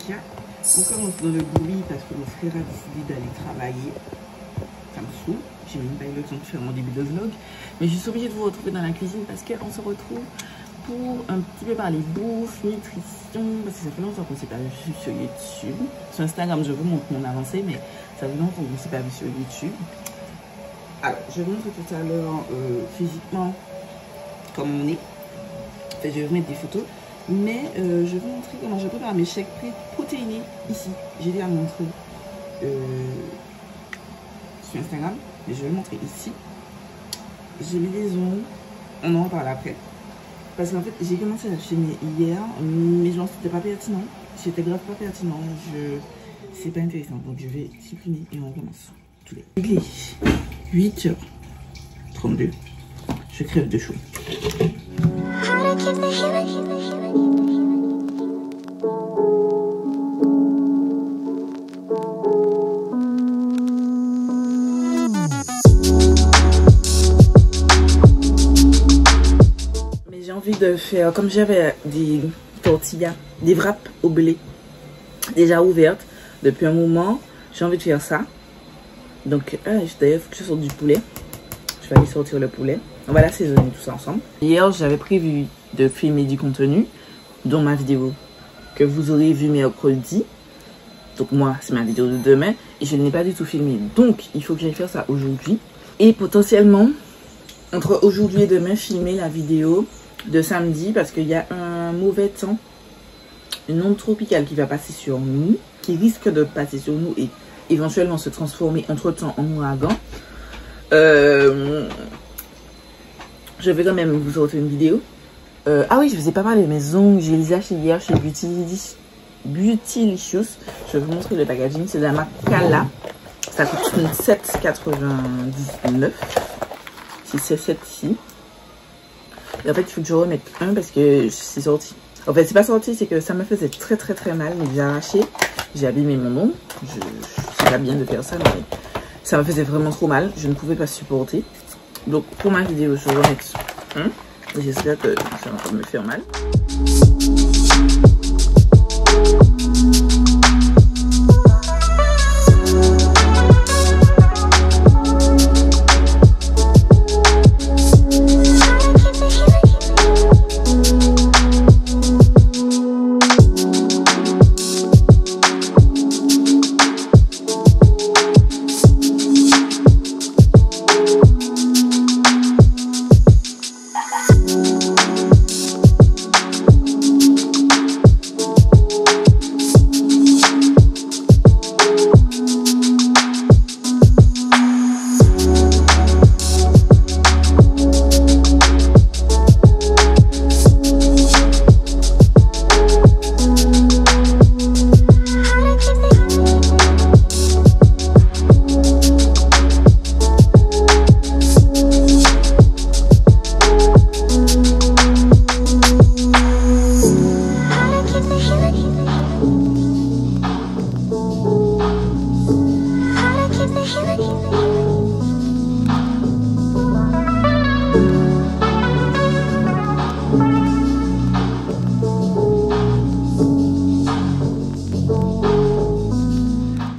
cas, on commence dans le bruit parce que mon frère a décidé d'aller travailler. Ça me saoule. J'ai même pas eu le temps de faire mon début de vlog. Mais je suis obligée de vous retrouver dans la cuisine parce qu'on se retrouve pour un petit peu parler bouffe, nutrition. Parce que ça fait longtemps qu'on ne s'est pas vu sur YouTube. Sur Instagram, je vous montre mon avancée, mais ça fait longtemps qu'on ne s'est pas vu sur YouTube. Alors, je vous montre tout à l'heure physiquement comme on est. Enfin, je vais vous mettre des photos. Mais je vais vous montrer comment je prépare mes shakes protéinés ici. J'ai déjà montré sur Instagram, mais je vais le montrer ici. J'ai mis des ongles, on en parle après. Parce qu'en fait, j'ai commencé à filmer hier, mais genre c'était pas pertinent. C'était grave pas pertinent. C'est pas intéressant. Donc je vais supprimer et on commence. Tous les. Il est 8h32. Je crève de chaud. De faire comme j'avais des tortillas, des wraps au blé déjà ouvertes depuis un moment, j'ai envie de faire ça. Donc d'ailleurs il faut que je sorte du poulet, je vais aller sortir le poulet, on va l'assaisonner tout ça ensemble. Hier j'avais prévu de filmer du contenu dont ma vidéo que vous aurez vu mercredi, donc moi c'est ma vidéo de demain et je ne l'ai pas du tout filmé, donc il faut que j'aille faire ça aujourd'hui et potentiellement entre aujourd'hui et demain filmer la vidéo de samedi parce qu'il y a un mauvais temps, une onde tropicale qui va passer sur nous, qui risque de passer sur nous et éventuellement se transformer entre temps en ouragan. Je vais quand même vous sortir une vidéo. Ah oui, je vous ai pas parlé de mes ongles, je les ai achetés hier chez Beautylicious. Je vais vous montrer le packaging, c'est de la marque Kala, ça coûte 7,99. C'est celle-ci. Et en fait, il faut que je remette un parce que c'est sorti. En fait, c'est pas sorti, c'est que ça me faisait très mal. J'ai arraché, j'ai abîmé mon ongle. C'est pas bien de faire ça, mais ça me faisait vraiment trop mal. Je ne pouvais pas supporter. Donc, pour ma vidéo, je vais remettre un. J'espère que ça va pas me faire mal.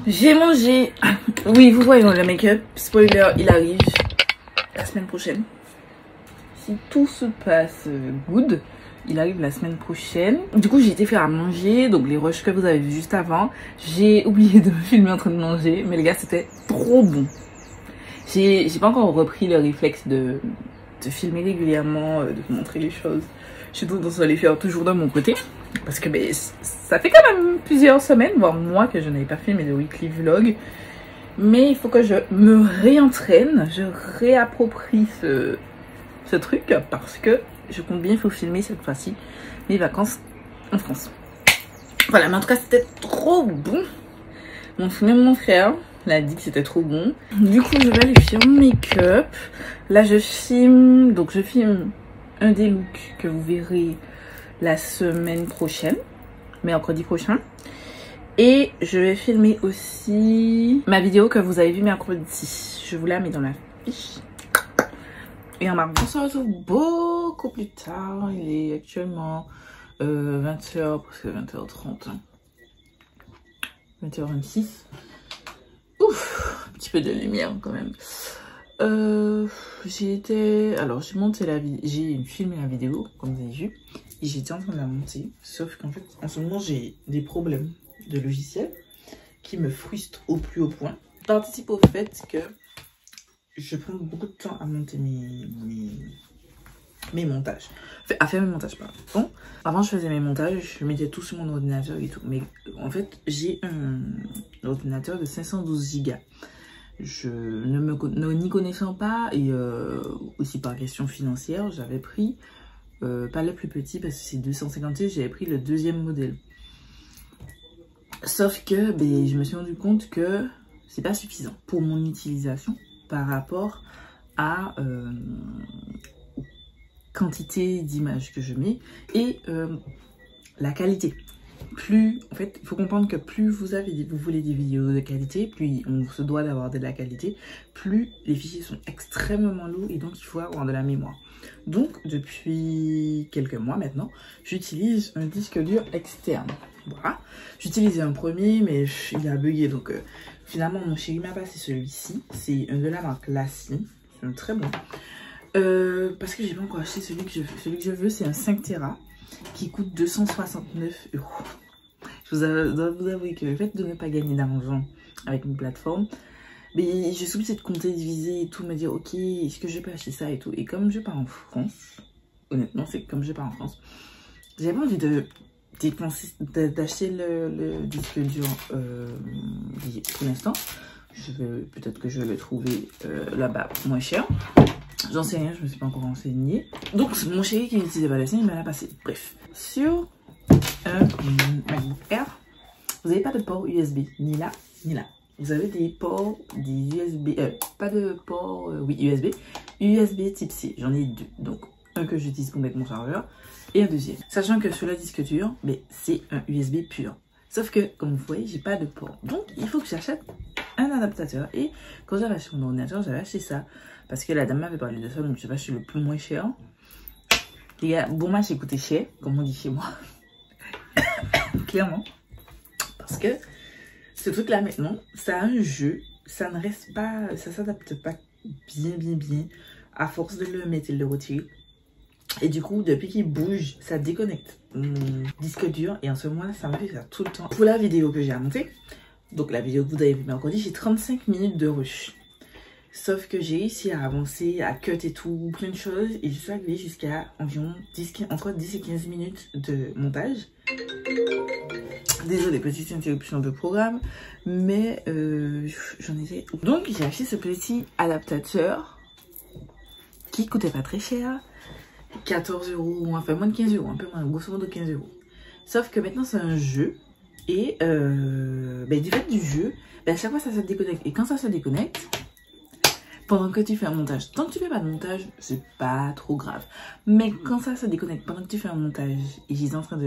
J'ai mangé. Oui, vous voyez le make-up. Spoiler, il arrive la semaine prochaine. Si tout se passe good, il arrive la semaine prochaine. Du coup, j'ai été faire à manger. Donc, les rushs que vous avez vus juste avant. J'ai oublié de me filmer en train de manger. Mais les gars, c'était trop bon. J'ai pas encore repris le réflexe de filmer régulièrement, de vous montrer les choses. Je suis tendance à les faire toujours de mon côté. Parce que ben, ça fait quand même plusieurs semaines, voire mois que je n'avais pas fait mes weekly vlogs. Mais il faut que je me réentraîne, je réapproprie ce truc. Parce que je compte bien, il faut filmer cette fois-ci mes vacances en France. Voilà, mais en tout cas c'était trop bon. Même mon frère l'a dit que c'était trop bon. Du coup je vais aller faire mon make-up. Là je filme, donc je filme un des looks que vous verrez la semaine prochaine, mercredi prochain. Et je vais filmer aussi ma vidéo que vous avez vue mercredi. Je vous la mets dans la fiche. Et en marque, on se retrouve beaucoup plus tard. Il est actuellement 20h, presque 20h30. 20h26. Ouf, un petit peu de lumière quand même. J'ai monté j'ai filmé la vidéo, comme vous avez vu, et j'étais en train de la monter. Sauf qu'en fait, en ce moment, j'ai des problèmes de logiciel qui me frustrent au plus haut point. Ça participe au fait que je prends beaucoup de temps à monter mes montages. Enfin, à faire mes montages, pardon. Bon, avant, je faisais mes montages, je mettais tout sur mon ordinateur et tout. Mais en fait, j'ai un ordinateur de 512 Go. Je n'y connaissant pas et aussi par question financière, j'avais pris pas le plus petit parce que c'est 256, j'avais pris le deuxième modèle. Sauf que je me suis rendu compte que c'est pas suffisant pour mon utilisation par rapport à quantité d'images que je mets et la qualité. En fait, il faut comprendre que plus vous voulez des vidéos de qualité, plus on se doit d'avoir de la qualité, plus les fichiers sont extrêmement lourds et donc il faut avoir de la mémoire. Donc, depuis quelques mois maintenant, j'utilise un disque dur externe. Voilà. J'utilisais un premier, mais il a bugué. Donc, finalement, mon chéri m'a passé celui-ci. C'est un de la marque Lassi. C'est un très bon. Parce que j'ai pas encore acheté celui que je veux. Celui que je veux, c'est un 5 Tera qui coûte 269 €. Je dois vous avouer que le fait de ne pas gagner d'argent avec une plateforme, mais je suis obligée de compter, diviser et tout, me dire ok, est-ce que je peux acheter ça et tout. Et comme je pars en France, honnêtement, c'est comme je pars en France, j'avais pas envie d'acheter le disque dur pour l'instant. Peut-être que je vais le trouver là-bas moins cher. J'en sais rien, je me suis pas encore renseignée. Donc mon chéri qui n'utilisait pas la sienne, il m'a la passé. Bref, sur un MacBook Air, vous n'avez pas de port USB, ni là, ni là. Vous avez des ports, des USB, pas de port, oui, USB type C. J'en ai deux. Donc un que j'utilise pour mettre mon chargeur et un deuxième. Sachant que sur le disque dur, c'est un USB pur. Sauf que, comme vous voyez, j'ai pas de port. Donc il faut que j'achète un adaptateur. Et quand j'avais acheté mon ordinateur, j'avais acheté ça. Parce que la dame m'avait parlé de ça, donc je vais acheter le plus moins cher. Les gars, bon match, c'est coûté cher, comme on dit chez moi. Clairement. Parce que ce truc-là, maintenant, ça a un jeu. Ça ne reste pas, ça s'adapte pas bien. À force de le mettre et de le retirer. Et du coup, depuis qu'il bouge, ça déconnecte mon disque dur. Et en ce moment-là, ça me fait ça tout le temps. Pour la vidéo que j'ai à monter, donc la vidéo que vous avez vu mercredi, j'ai 35 minutes de rush. Sauf que j'ai réussi à avancer, à cut et tout, plein de choses. Et je suis arrivée jusqu'à environ entre 10 et 15 minutes de montage. Désolée, petite interruption de programme. Mais j'en étais... Donc j'ai acheté ce petit adaptateur qui coûtait pas très cher. 14 €, enfin moins de 15 €, un peu moins, grosso modo 15 €. Sauf que maintenant c'est un jeu. Et du fait du jeu, à chaque fois ça se déconnecte. Et quand ça se déconnecte... Pendant que tu fais un montage, tant que tu fais pas de montage, c'est pas trop grave. Mais quand ça se déconnecte, pendant que tu fais un montage, et j'étais en train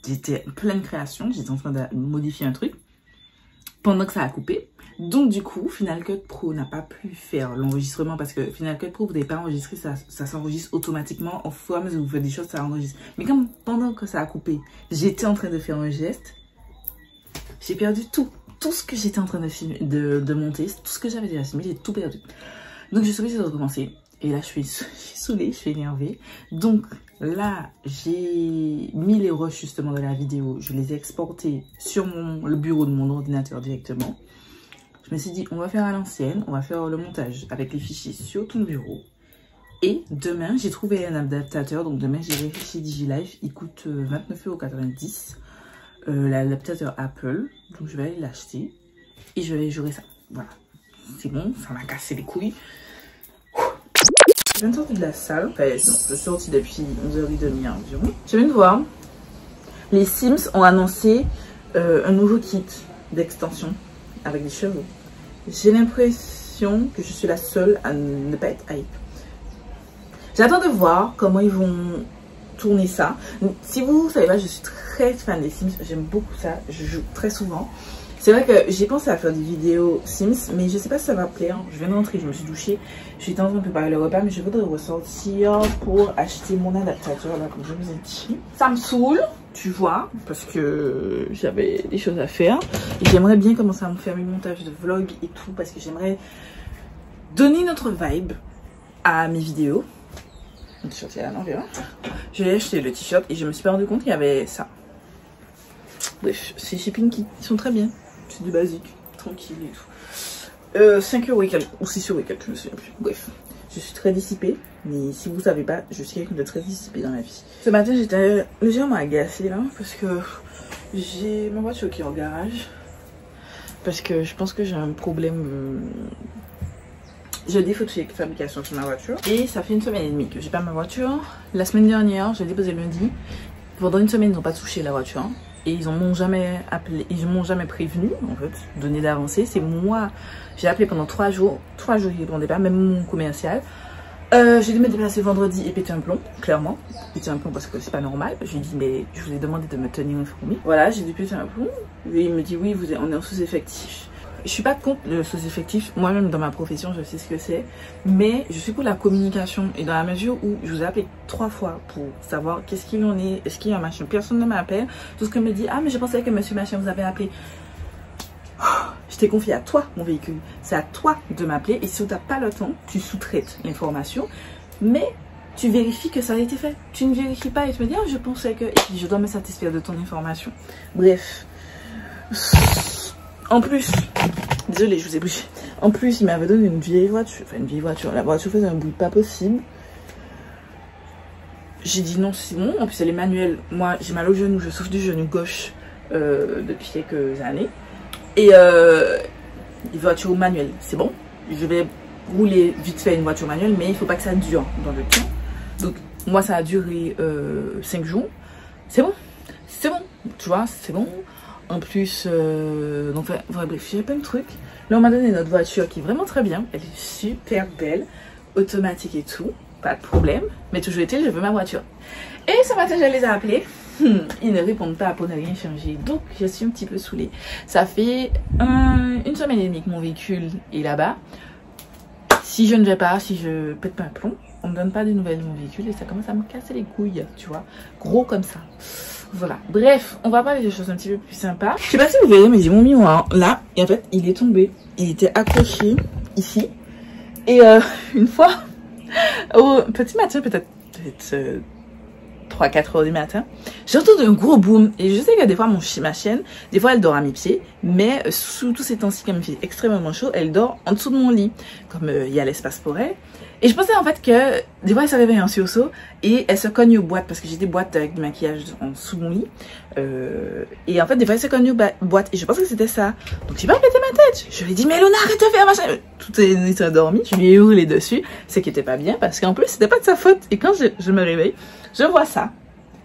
j'étais pleine création, j'étais en train de modifier un truc, pendant que ça a coupé. Donc du coup, Final Cut Pro n'a pas pu faire l'enregistrement parce que Final Cut Pro, vous n'avez pas enregistré, ça s'enregistre automatiquement. Au fur et à mesure que vous faites des choses, ça enregistre. Mais comme pendant que ça a coupé, j'étais en train de faire un geste, j'ai perdu tout. Tout ce que j'étais en train de monter, tout ce que j'avais déjà filmé, j'ai tout perdu. Donc je suis obligée de recommencer. Et là, je suis saoulée, je suis énervée. Donc là, j'ai mis les rushs justement de la vidéo. Je les ai exportés sur le bureau de mon ordinateur directement. Je me suis dit, on va faire à l'ancienne, on va faire le montage avec les fichiers sur ton bureau. Et demain, j'ai trouvé un adaptateur. Donc demain, j'irai chez DigiLife. Il coûte 29,90 €. L'adaptateur Apple, donc je vais aller l'acheter et je vais jouer ça. Voilà, c'est bon, ça m'a cassé les couilles. Je viens de sortir de la salle, enfin non, je suis sortie depuis 11h30 environ. Je viens de voir, les Sims ont annoncé un nouveau kit d'extension avec des cheveux. J'ai l'impression que je suis la seule à ne pas être hype. J'attends de voir comment ils vont tourner ça. Si vous savez pas, je suis très fan des Sims, j'aime beaucoup ça, je joue très souvent. C'est vrai que j'ai pensé à faire des vidéos Sims, mais je sais pas si ça va plaire. Je viens de rentrer, je me suis douchée. Je suis en train de préparer le repas, mais je voudrais ressortir pour acheter mon adaptateur, là, comme je vous ai dit. Ça me saoule, tu vois, parce que j'avais des choses à faire. Et j'aimerais bien commencer à me faire mes montages de vlog et tout, parce que j'aimerais donner notre vibe à mes vidéos. Le t-shirt est à l'envers. Je l'ai acheté le t-shirt et je me suis pas rendu compte qu'il y avait ça. Bref, ces shipping qui sont très bien. C'est du basique, tranquille et tout. 5 € et quelques, ou 6 € et quelques, je me souviens plus. Bref, je suis très dissipée, mais si vous savez pas, je suis quelqu'un de très dissipé dans la vie. Ce matin, j'étais légèrement agacée là, parce que j'ai ma voiture qui est au garage. Parce que je pense que j'ai un problème. J'ai des défaut de fabrication sur ma voiture. Et ça fait 1 semaine et demie que j'ai pas ma voiture. La semaine dernière, je l'ai déposée lundi. Pendant 1 semaine, ils n'ont pas touché la voiture. Et ils m'ont jamais appelé, ils m'ont jamais prévenu, en fait, donné d'avancée. C'est moi, j'ai appelé pendant 3 jours. 3 jours, ils ne répondaient pas, même mon commercial. J'ai dû me déplacer vendredi et péter un plomb, clairement. Péter un plomb parce que c'est pas normal. Je lui ai dit, mais je vous ai demandé de me tenir informé. Voilà, j'ai dû péter un plomb. Et il me dit, oui, on est en sous-effectif. Je suis pas contre le sous-effectif, moi-même dans ma profession je sais ce que c'est, mais je suis pour la communication et dans la mesure où je vous ai appelé 3 fois pour savoir qu'est-ce qu'il en est, est-ce qu'il y a un machin, personne ne m'appelle, tout ce que me dit, ah mais je pensais que monsieur machin vous avait appelé. Je t'ai confié à toi mon véhicule, c'est à toi de m'appeler et si tu n'as pas le temps, tu sous-traites l'information, mais tu vérifies que ça a été fait. Tu ne vérifies pas et tu me dis, ah je pensais que, et puis je dois me satisfaire de ton information. Bref. En plus, désolée, je vous ai bougé. En plus, il m'avait donné une vieille voiture. Enfin, une vieille voiture. La voiture faisait un bruit pas possible. J'ai dit non, c'est bon. En plus, elle est manuelle. Moi, j'ai mal au genou. Je souffre du genou gauche depuis quelques années. Et une voiture manuelle, c'est bon. Je vais rouler vite fait une voiture manuelle, mais il faut pas que ça dure dans le temps. Donc, moi, ça a duré 5 jours. C'est bon. C'est bon. Tu vois, c'est bon. En plus, donc bref, j'ai plein de trucs. Là, on m'a donné notre voiture qui est vraiment très bien. Elle est super belle, automatique et tout, pas de problème. Mais toujours est-il, je veux ma voiture. Et ce matin, je les ai appelés. Ils ne répondent pas pour ne rien changer. Donc, je suis un petit peu saoulée. Ça fait 1 semaine et demie que mon véhicule est là-bas. Si je ne vais pas, si je pète pas un plomb, on me donne pas de nouvelles de mon véhicule et ça commence à me casser les couilles, tu vois. Gros comme ça. Voilà, bref, on va parler des choses un petit peu plus sympas. Je sais pas si vous verrez, mais j'ai mon miroir là, et en fait, il est tombé. Il était accroché ici. Et une fois, au petit matin, peut-être 3-4 h du matin, j'ai entendu un gros boom. Et je sais que des fois, ma chienne, des fois, elle dort à mes pieds. Mais sous tous ces temps-ci, comme il fait extrêmement chaud, elle dort en dessous de mon lit. Comme il y a l'espace pour elle. Et je pensais en fait que des fois elle se réveille en sursaut et elle se cogne aux boîtes parce que j'ai des boîtes avec du maquillage en dessous de mon lit. Et en fait des fois elle se cogne aux boîtes et je pensais que c'était ça. Donc j'ai pas pété ma tête. Je lui ai dit mais Lona arrête de faire machin. Tout est endormi. Je lui ai hurlé dessus. C'est qui était pas bien parce qu'en plus c'était pas de sa faute. Et quand je me réveille, je vois ça.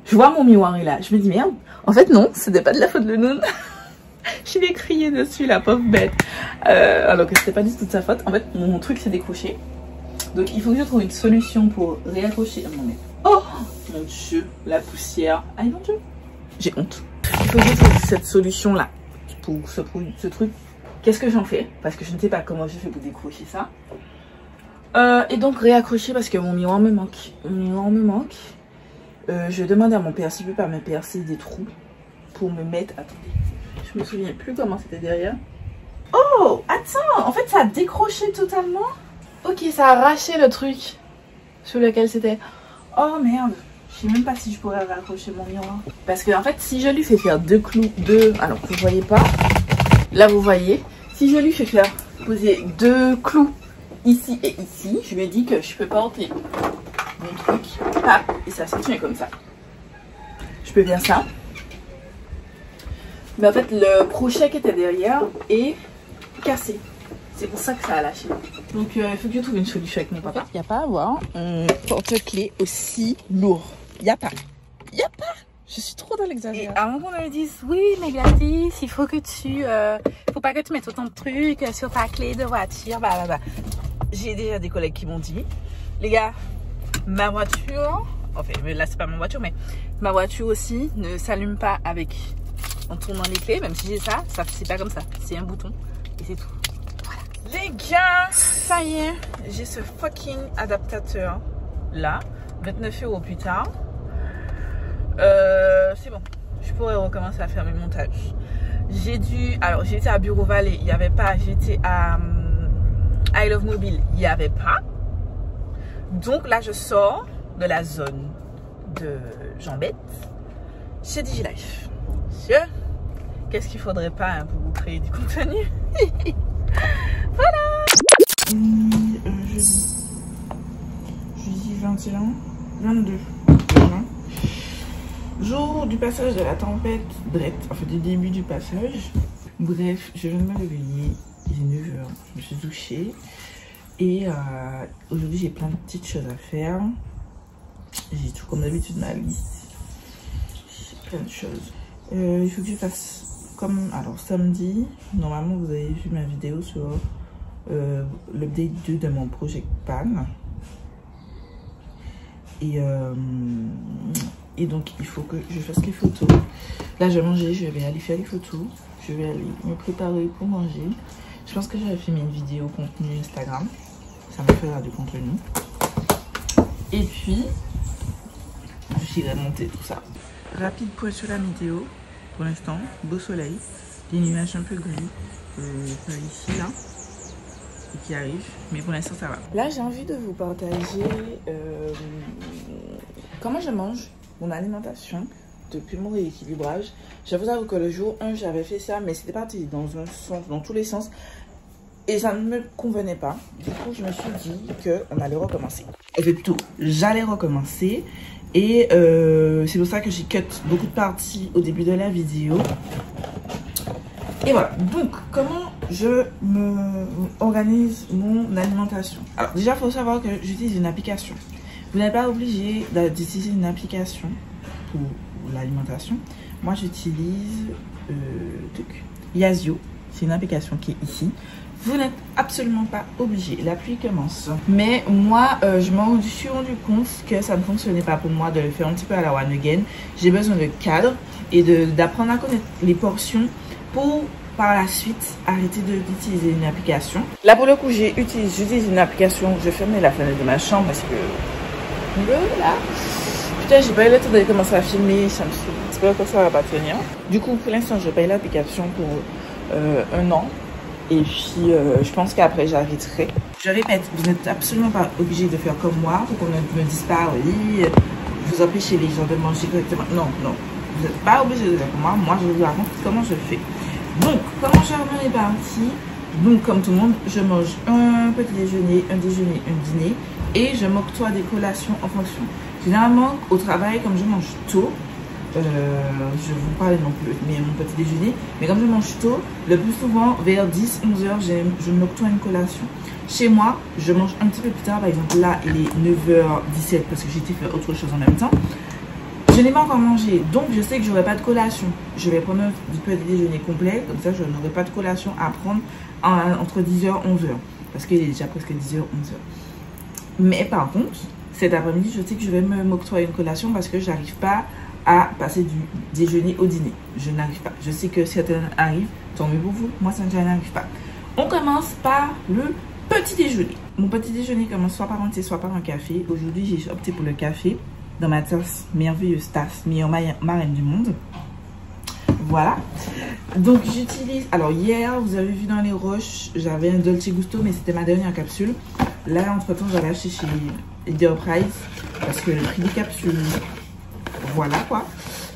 Je vois mon miroir est là. Je me dis merde. En fait non, c'était pas de la faute de Luna. Je lui ai crié dessus la pauvre bête. Alors que c'était pas du tout de sa faute. En fait mon truc s'est décroché. Donc il faut que je trouve une solution pour réaccrocher. Oh mon dieu, la poussière. Aïe mon dieu, j'ai honte. Il faut que je trouve cette solution là pour ce truc. Qu'est-ce que j'en fais? Parce que je ne sais pas comment je fais pour décrocher ça. Et donc réaccrocher parce que mon miroir me manque. Je vais demander à mon père s'il peut pas me percer des trous pour me mettre. Attendez, je me souviens plus comment c'était derrière. Oh attends, en fait ça a décroché totalement. Ok, ça a arraché le truc sur lequel c'était. Oh merde, je sais même pas si je pourrais raccrocher mon miroir. Parce que en fait, si je lui fais faire 2 clous, alors vous voyez pas, là vous voyez, si je lui fais faire poser 2 clous ici et ici, je lui ai dit que je peux porter mon truc, et ça se tient comme ça. Je peux faire ça. Mais en fait, le crochet qui était derrière est cassé. C'est pour ça que ça a lâché. Donc il faut que je trouve une solution avec mon papa. Il n'y a pas à avoir un porte-clés aussi lourd. Il n'y a pas. Je suis trop dans l'exagération. Et à un moment, on me dit oui, mais Gladys, il faut que tu... faut pas que tu mettes autant de trucs sur ta clé de voiture. J'ai déjà des collègues qui m'ont dit, les gars, ma voiture... Enfin, là, c'est pas ma voiture, mais ma voiture aussi ne s'allume pas avec en tournant les clés, même si j'ai ça, c'est pas comme ça. C'est un bouton et c'est tout. Voilà. Les gars, ça y est, j'ai ce fucking adaptateur là. 29 € plus tard. C'est bon. Je pourrais recommencer à faire mes montages. Alors j'étais à Bureau Valley, il n'y avait pas. J'étais à I Love Mobile, il n'y avait pas. Donc là, je sors de la zone de Jambette chez DigiLife. Monsieur, qu'est-ce qu'il faudrait pas hein, pour vous créer du contenu? Voilà. Jeudi 21, 22. Jour du passage de la tempête, bref, enfin du début du passage. Bref, je viens de me réveiller, il est 9 h, je me suis douchée. Et aujourd'hui, j'ai plein de petites choses à faire. J'ai tout comme d'habitude ma liste. J'ai plein de choses. Il faut que je fasse comme... Alors, samedi, normalement, vous avez vu ma vidéo sur l'update 2 de mon Project Pan. Et donc, il faut que je fasse les photos. Là, je vais manger, je vais aller faire les photos. Je vais aller me préparer pour manger. Je pense que j'avais filmé une vidéo contenu Instagram. Ça me fera du contenu. Et puis, je vais monter tout ça. Rapide point sur la météo. Pour l'instant, beau soleil. Des nuages un peu gris. Par ici, là. Et qui arrivent. Mais pour l'instant, ça va. Là, j'ai envie de vous partager comment je mange. Mon alimentation depuis mon rééquilibrage. Je vous avoue que le jour 1 j'avais fait ça, mais c'était parti dans un sens, dans tous les sens, et ça ne me convenait pas. Du coup je me suis dit qu'on allait recommencer, et plutôt j'allais recommencer. Et c'est pour ça que j'ai cut beaucoup de parties au début de la vidéo. Et voilà, donc comment je me organise mon alimentation. Alors déjà il faut savoir que j'utilise une application. Vous n'êtes pas obligé d'utiliser une application pour l'alimentation. Moi, j'utilise Yazio. C'est une application qui est ici. Vous n'êtes absolument pas obligé. La pluie commence. Mais moi, je m'en suis rendu compte que ça ne fonctionnait pas pour moi de le faire un petit peu à la one again. J'ai besoin de cadre et d'apprendre à connaître les portions pour par la suite arrêter d'utiliser une application. Là, pour le coup, j'utilise une application. Je ferme la fenêtre de ma chambre parce que... Là. Putain, j'ai pas eu le temps de commencer à filmer, ça me saoule. J'espère que ça va pas tenir. Du coup, pour l'instant, je paye l'application pour 1 an. Et puis, je pense qu'après, j'arrêterai. Je répète, vous n'êtes absolument pas obligé de faire comme moi. Pour qu'on ne me dise pas, oui, vous empêchez les gens de manger correctement. Non, non. Vous n'êtes pas obligé de faire comme moi. Moi, je vous raconte comment je fais. Donc, comment je remets partie? Donc, comme tout le monde, je mange un petit déjeuner, un déjeuner, un dîner. Et je m'octroie des collations en fonction. Généralement, au travail, comme je mange tôt, je vous parle non plus, mais mon petit déjeuner, mais comme je mange tôt, le plus souvent, vers 10-11 heures, je m'octroie une collation. Chez moi, je mange un petit peu plus tard, par exemple là, il est 9h17 parce que j'ai été faire autre chose en même temps. Je n'ai pas encore mangé, donc je sais que je n'aurai pas de collation. Je vais prendre du petit déjeuner complet, comme ça je n'aurai pas de collation à prendre entre 10h et 11h, parce qu'il est déjà presque 10h, 11h. Mais par contre, cet après-midi, je sais que je vais m'octroyer une collation parce que j'arrive pas à passer du déjeuner au dîner. Je n'arrive pas. Je sais que certains arrivent, tant mieux pour vous. Moi, ça n'arrive pas. On commence par le petit déjeuner. Mon petit déjeuner commence soit par un thé, soit par un café. Aujourd'hui, j'ai opté pour le café dans ma tasse, merveilleuse tasse, meilleure marraine du monde. Voilà. Donc, j'utilise... Alors, hier, vous avez vu dans les roches, j'avais un Dolce Gusto, mais c'était ma dernière capsule. Là, entre-temps, j'avais acheté chez Enterprise parce que le prix des capsules, voilà quoi.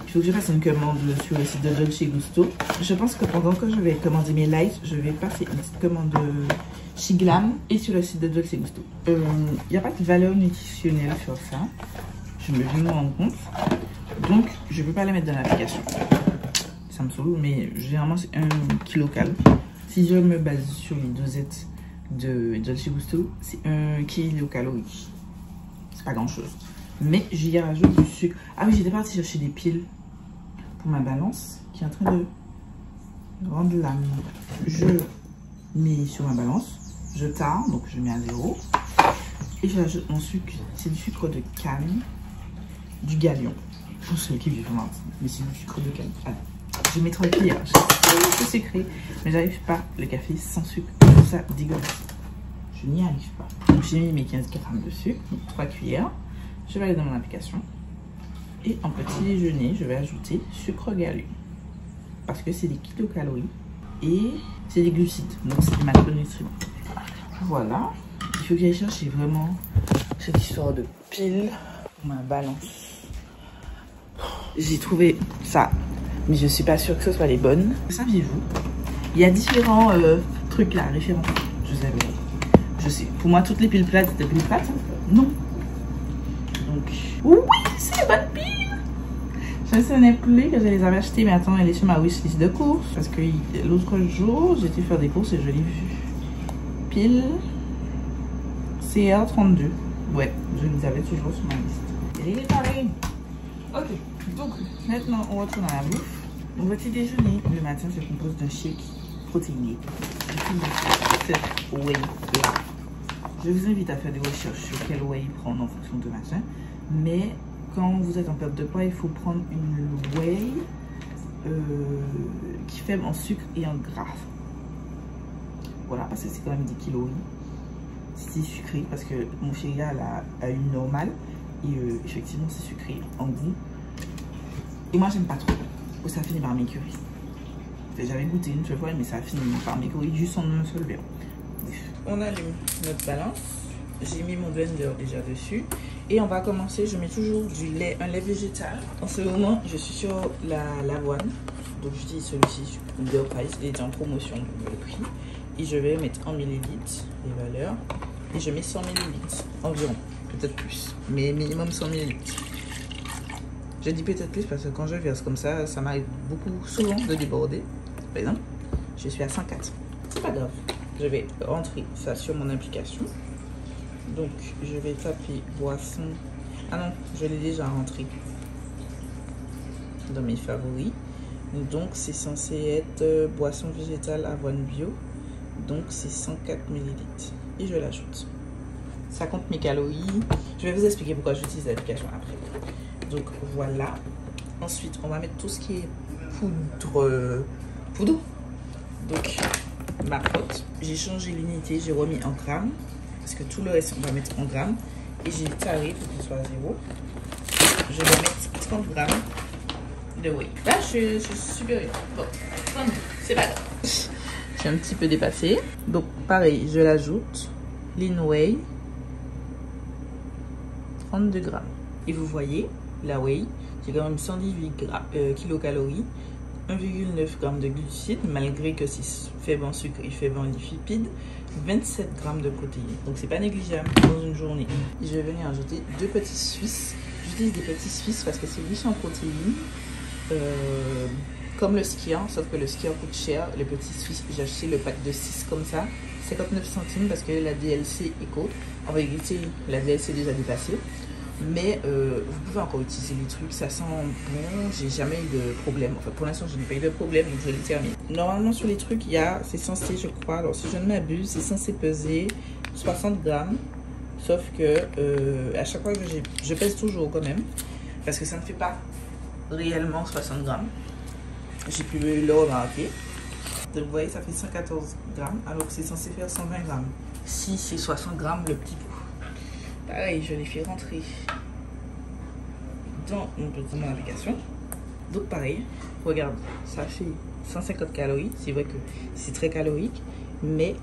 Il faut que je fasse une commande sur le site de Dolce Gusto. Je pense que pendant que je vais commander mes lives, je vais passer une petite commande chez Glam et sur le site de Dolce Gusto. Il n'y a pas de valeur nutritionnelle sur ça. Je me viens de me rendre compte. Donc, je ne peux pas la mettre dans l'application. Ça me saoule, mais généralement, c'est 1 kilocal. Si je me base sur les dosettes de Dolce Gusto, c'est 1 kilocalorie. C'est pas grand chose. Mais j'y rajoute du sucre. Ah oui, j'étais partie chercher des piles pour ma balance qui est en train de rendre l'âme. Je mets sur ma balance, je tare, donc je mets à 0. Et j'ajoute mon sucre. C'est du sucre de canne, du galion. Je sais qui vit vraiment, mais c'est du sucre de canne. Allez, Je mets 3 cuillères. C'est sucré, mais j'arrive pas. Le café sans sucre, ça dégueulasse. Je n'y arrive pas. Donc j'ai mis mes 15 grammes de sucre, 3 cuillères. Je vais aller dans mon application. Et en petit déjeuner, je vais ajouter sucre galeux. Parce que c'est des kilocalories. Et c'est des glucides. Donc c'est des macronutriments. Voilà. Il faut que j'aille chercher vraiment cette histoire de pile pour ma balance. J'ai trouvé ça. Mais je suis pas sûre que ce soit les bonnes. Saviez-vous? Il y a différents trucs là, référents. Je sais. Pour moi, toutes les piles plates, c'était piles plates. Non. Donc, oui, c'est les bonnes piles. Je ne sais plus que je les avais achetées, mais attends, elle est sur ma wishlist de courses. Parce que l'autre jour, j'étais faire des courses et je l'ai vu. Pile CR32. Ouais, je les avais toujours sur ma liste. Et les pareil. Ok, donc maintenant on retourne à la bouffe. Mon petit déjeuner le matin se compose d'un shake protéiné. Cette whey là. Je vous invite à faire des recherches sur quel whey prendre en fonction de machin. Mais quand vous êtes en perte de poids, il faut prendre une whey qui est faible en sucre et en gras. Voilà, parce que c'est quand même des calories. C'est sucré parce que mon chéri a une normale. Et effectivement, c'est sucré en goût. Et moi, j'aime pas trop. Ça finit par m'écœurer. J'avais goûté une seule fois, mais ça a fini par m'écœurer juste en un seul verre. On allume notre balance. J'ai mis mon blender déjà dessus. Et on va commencer. Je mets toujours du lait, un lait végétal. En ce moment, je suis sur l'avoine. Donc, je dis celui-ci, Leader Price. Il est en promotion, donc le prix. Et je vais mettre en millilitres les valeurs. Et je mets 100 millilitres environ. Peut-être plus, mais minimum 100 ml. Je dis peut-être plus parce que quand je verse comme ça, ça m'arrive beaucoup souvent de déborder. Par exemple, je suis à 104. C'est pas grave. Je vais rentrer ça sur mon application. Donc, je vais taper boisson. Ah non, je l'ai déjà rentré dans mes favoris. Donc, c'est censé être boisson végétale avoine bio. Donc, c'est 104 ml. Et je l'ajoute. Ça compte mes calories. Je vais vous expliquer pourquoi j'utilise l'application après. Donc voilà. Ensuite, on va mettre tout ce qui est poudre. Donc ma pote. J'ai changé l'unité, j'ai remis en grammes. Parce que tout le reste, on va mettre en grammes. Et j'ai taré pour qu'il soit à 0. Je vais mettre 30 grammes de whey. Là, je suis supérieure. Bon, c'est pas grave. Je suis un petit peu dépassée. Donc pareil, je l'ajoute. Lean whey. 32 grammes. Et vous voyez, la whey, j'ai quand même 118 kilocalories, 1,9 g de glucides, malgré que c'est faible en sucre et faible en lipides, 27 g de protéines. Donc c'est pas négligeable dans une journée. Et je vais venir ajouter 2 petits Suisses. J'utilise des petits Suisses parce que c'est riche en protéines. Comme le skier, sauf que le skier coûte cher. Les petits Suisses, j'ai acheté le pack de 6 comme ça, 59 centimes parce que la DLC est courte. En vérité, la DLC est déjà dépassée. Mais vous pouvez encore utiliser les trucs, ça sent bon, j'ai jamais eu de problème. Enfin, pour l'instant, je n'ai pas eu de problème, donc je l'ai terminé. Normalement, sur les trucs, c'est censé, je crois, alors si je ne m'abuse, c'est censé peser 60 grammes. Sauf que à chaque fois que je pèse toujours quand même, parce que ça ne fait pas réellement 60 grammes. J'ai pu le remarquer. Donc, vous voyez, ça fait 114 grammes, alors que c'est censé faire 120 grammes. Si c'est 60 grammes le petit pot. Pareil, je les fais rentrer dans mon application. Donc pareil, regarde, ça fait 150 calories. C'est vrai que c'est très calorique, mais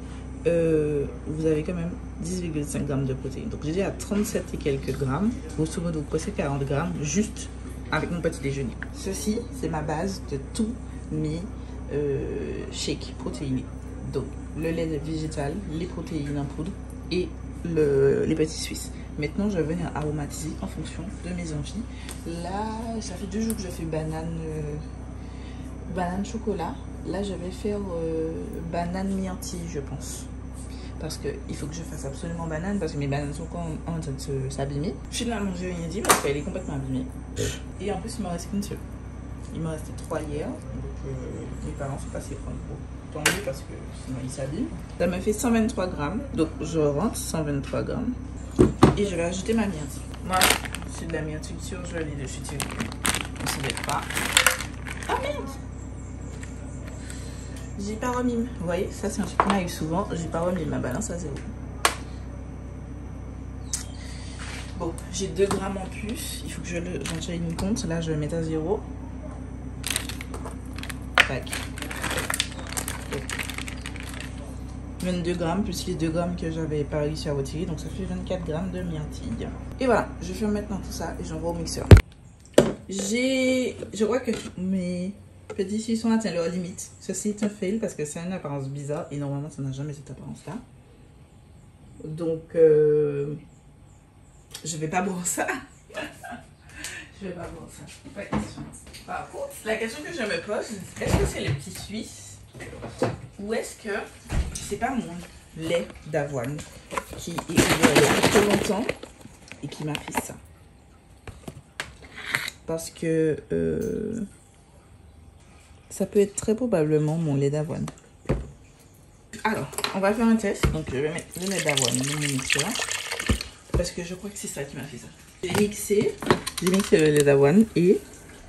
vous avez quand même 10,5 grammes de protéines. Donc j'ai à 37 et quelques grammes. Grosso modo, presque 40 grammes, juste avec mon petit déjeuner. Ceci, c'est ma base de tous mes shakes protéinés. Donc le lait végétal, les protéines en poudre et les petits Suisses. Maintenant, je vais venir aromatiser en fonction de mes envies. Là, ça fait 2 jours que je fais banane chocolat. Là, je vais faire banane myrtille, je pense. Parce qu'il faut que je fasse absolument banane, parce que mes bananes sont en train de s'abîmer. Finalement, je n'ai rien dit parce qu'elle est complètement abîmée. Et en plus, il m'en reste qu'une seule. Il m'en restait 3 hier. Donc, mes parents sont passés prendre pour. Tant mieux parce que sinon il s'abîme. Ça me fait 123 grammes. Donc je rentre 123 grammes. Et je vais ajouter ma myrtille. Moi, c'est de la myrtille surgelée de chez Thierry. On ne s'y met pas. Ah merde! J'ai pas remis. Vous voyez, ça c'est un truc qui m'arrive souvent. J'ai pas remis ma balance à 0. Bon, j'ai 2 grammes en plus. Il faut que j'en une compte. Là, je vais mettre à 0. Tac. 22 grammes plus les 2 grammes que j'avais pas réussi à retirer. Donc ça fait 24 grammes de myrtille. Et voilà, je fais maintenant tout ça et j'envoie au mixeur. Je crois que mes petits suçons atteignent leur limite. Ceci est un fail parce que c'est une apparence bizarre et normalement ça n'a jamais cette apparence là. Donc je vais pas boire ça. Je vais pas boire ça. Pas question. Par contre, la question que je me pose, est-ce que c'est le petit Suisse ou est-ce que c'est pas mon lait d'avoine qui est ouvert il y a trop longtemps et qui m'a fait ça? Parce que ça peut être très probablement mon lait d'avoine. Alors, on va faire un test. Donc, je vais mettre le lait d'avoine dans mon mixeur. Parce que je crois que c'est ça qui m'a fait ça. J'ai mixé le lait d'avoine et,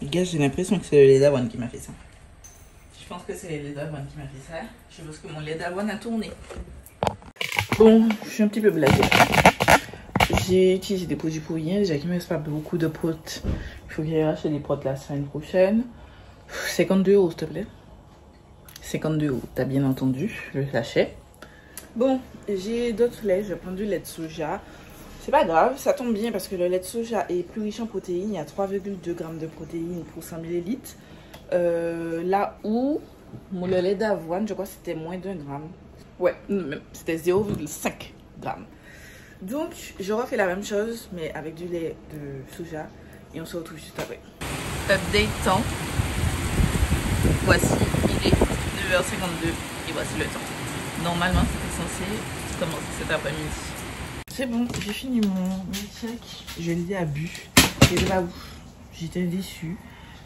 gars, j'ai l'impression que c'est le lait d'avoine qui m'a fait ça. Je pense que c'est le lait d'avoine qui m'a fait ça. Je pense que mon lait d'avoine a tourné. Bon, je suis un petit peu blasée. J'ai utilisé des produits pour rien. Déjà qu'il ne me reste pas beaucoup de potes. Il faut que j'aille acheter des potes la semaine prochaine. 52 € s'il te plaît. 52 €, t'as bien entendu, le sachet. Bon, j'ai d'autres laits. Je vais prendre du lait de soja. C'est pas grave, ça tombe bien parce que le lait de soja est plus riche en protéines. Il y a 3,2 g de protéines pour 100 ml. Là où le lait d'avoine, je crois que c'était moins d'1 gramme. Ouais, c'était 0,5 g. Donc, je refais la même chose, mais avec du lait de soja. Et on se retrouve juste après. Update temps. Voici, il est 9h52 et voici le temps. Normalement, c'était censé commencer cet après-midi. C'est bon, j'ai fini mon milkshake. Je l'ai bu. Et là, j'étais déçue.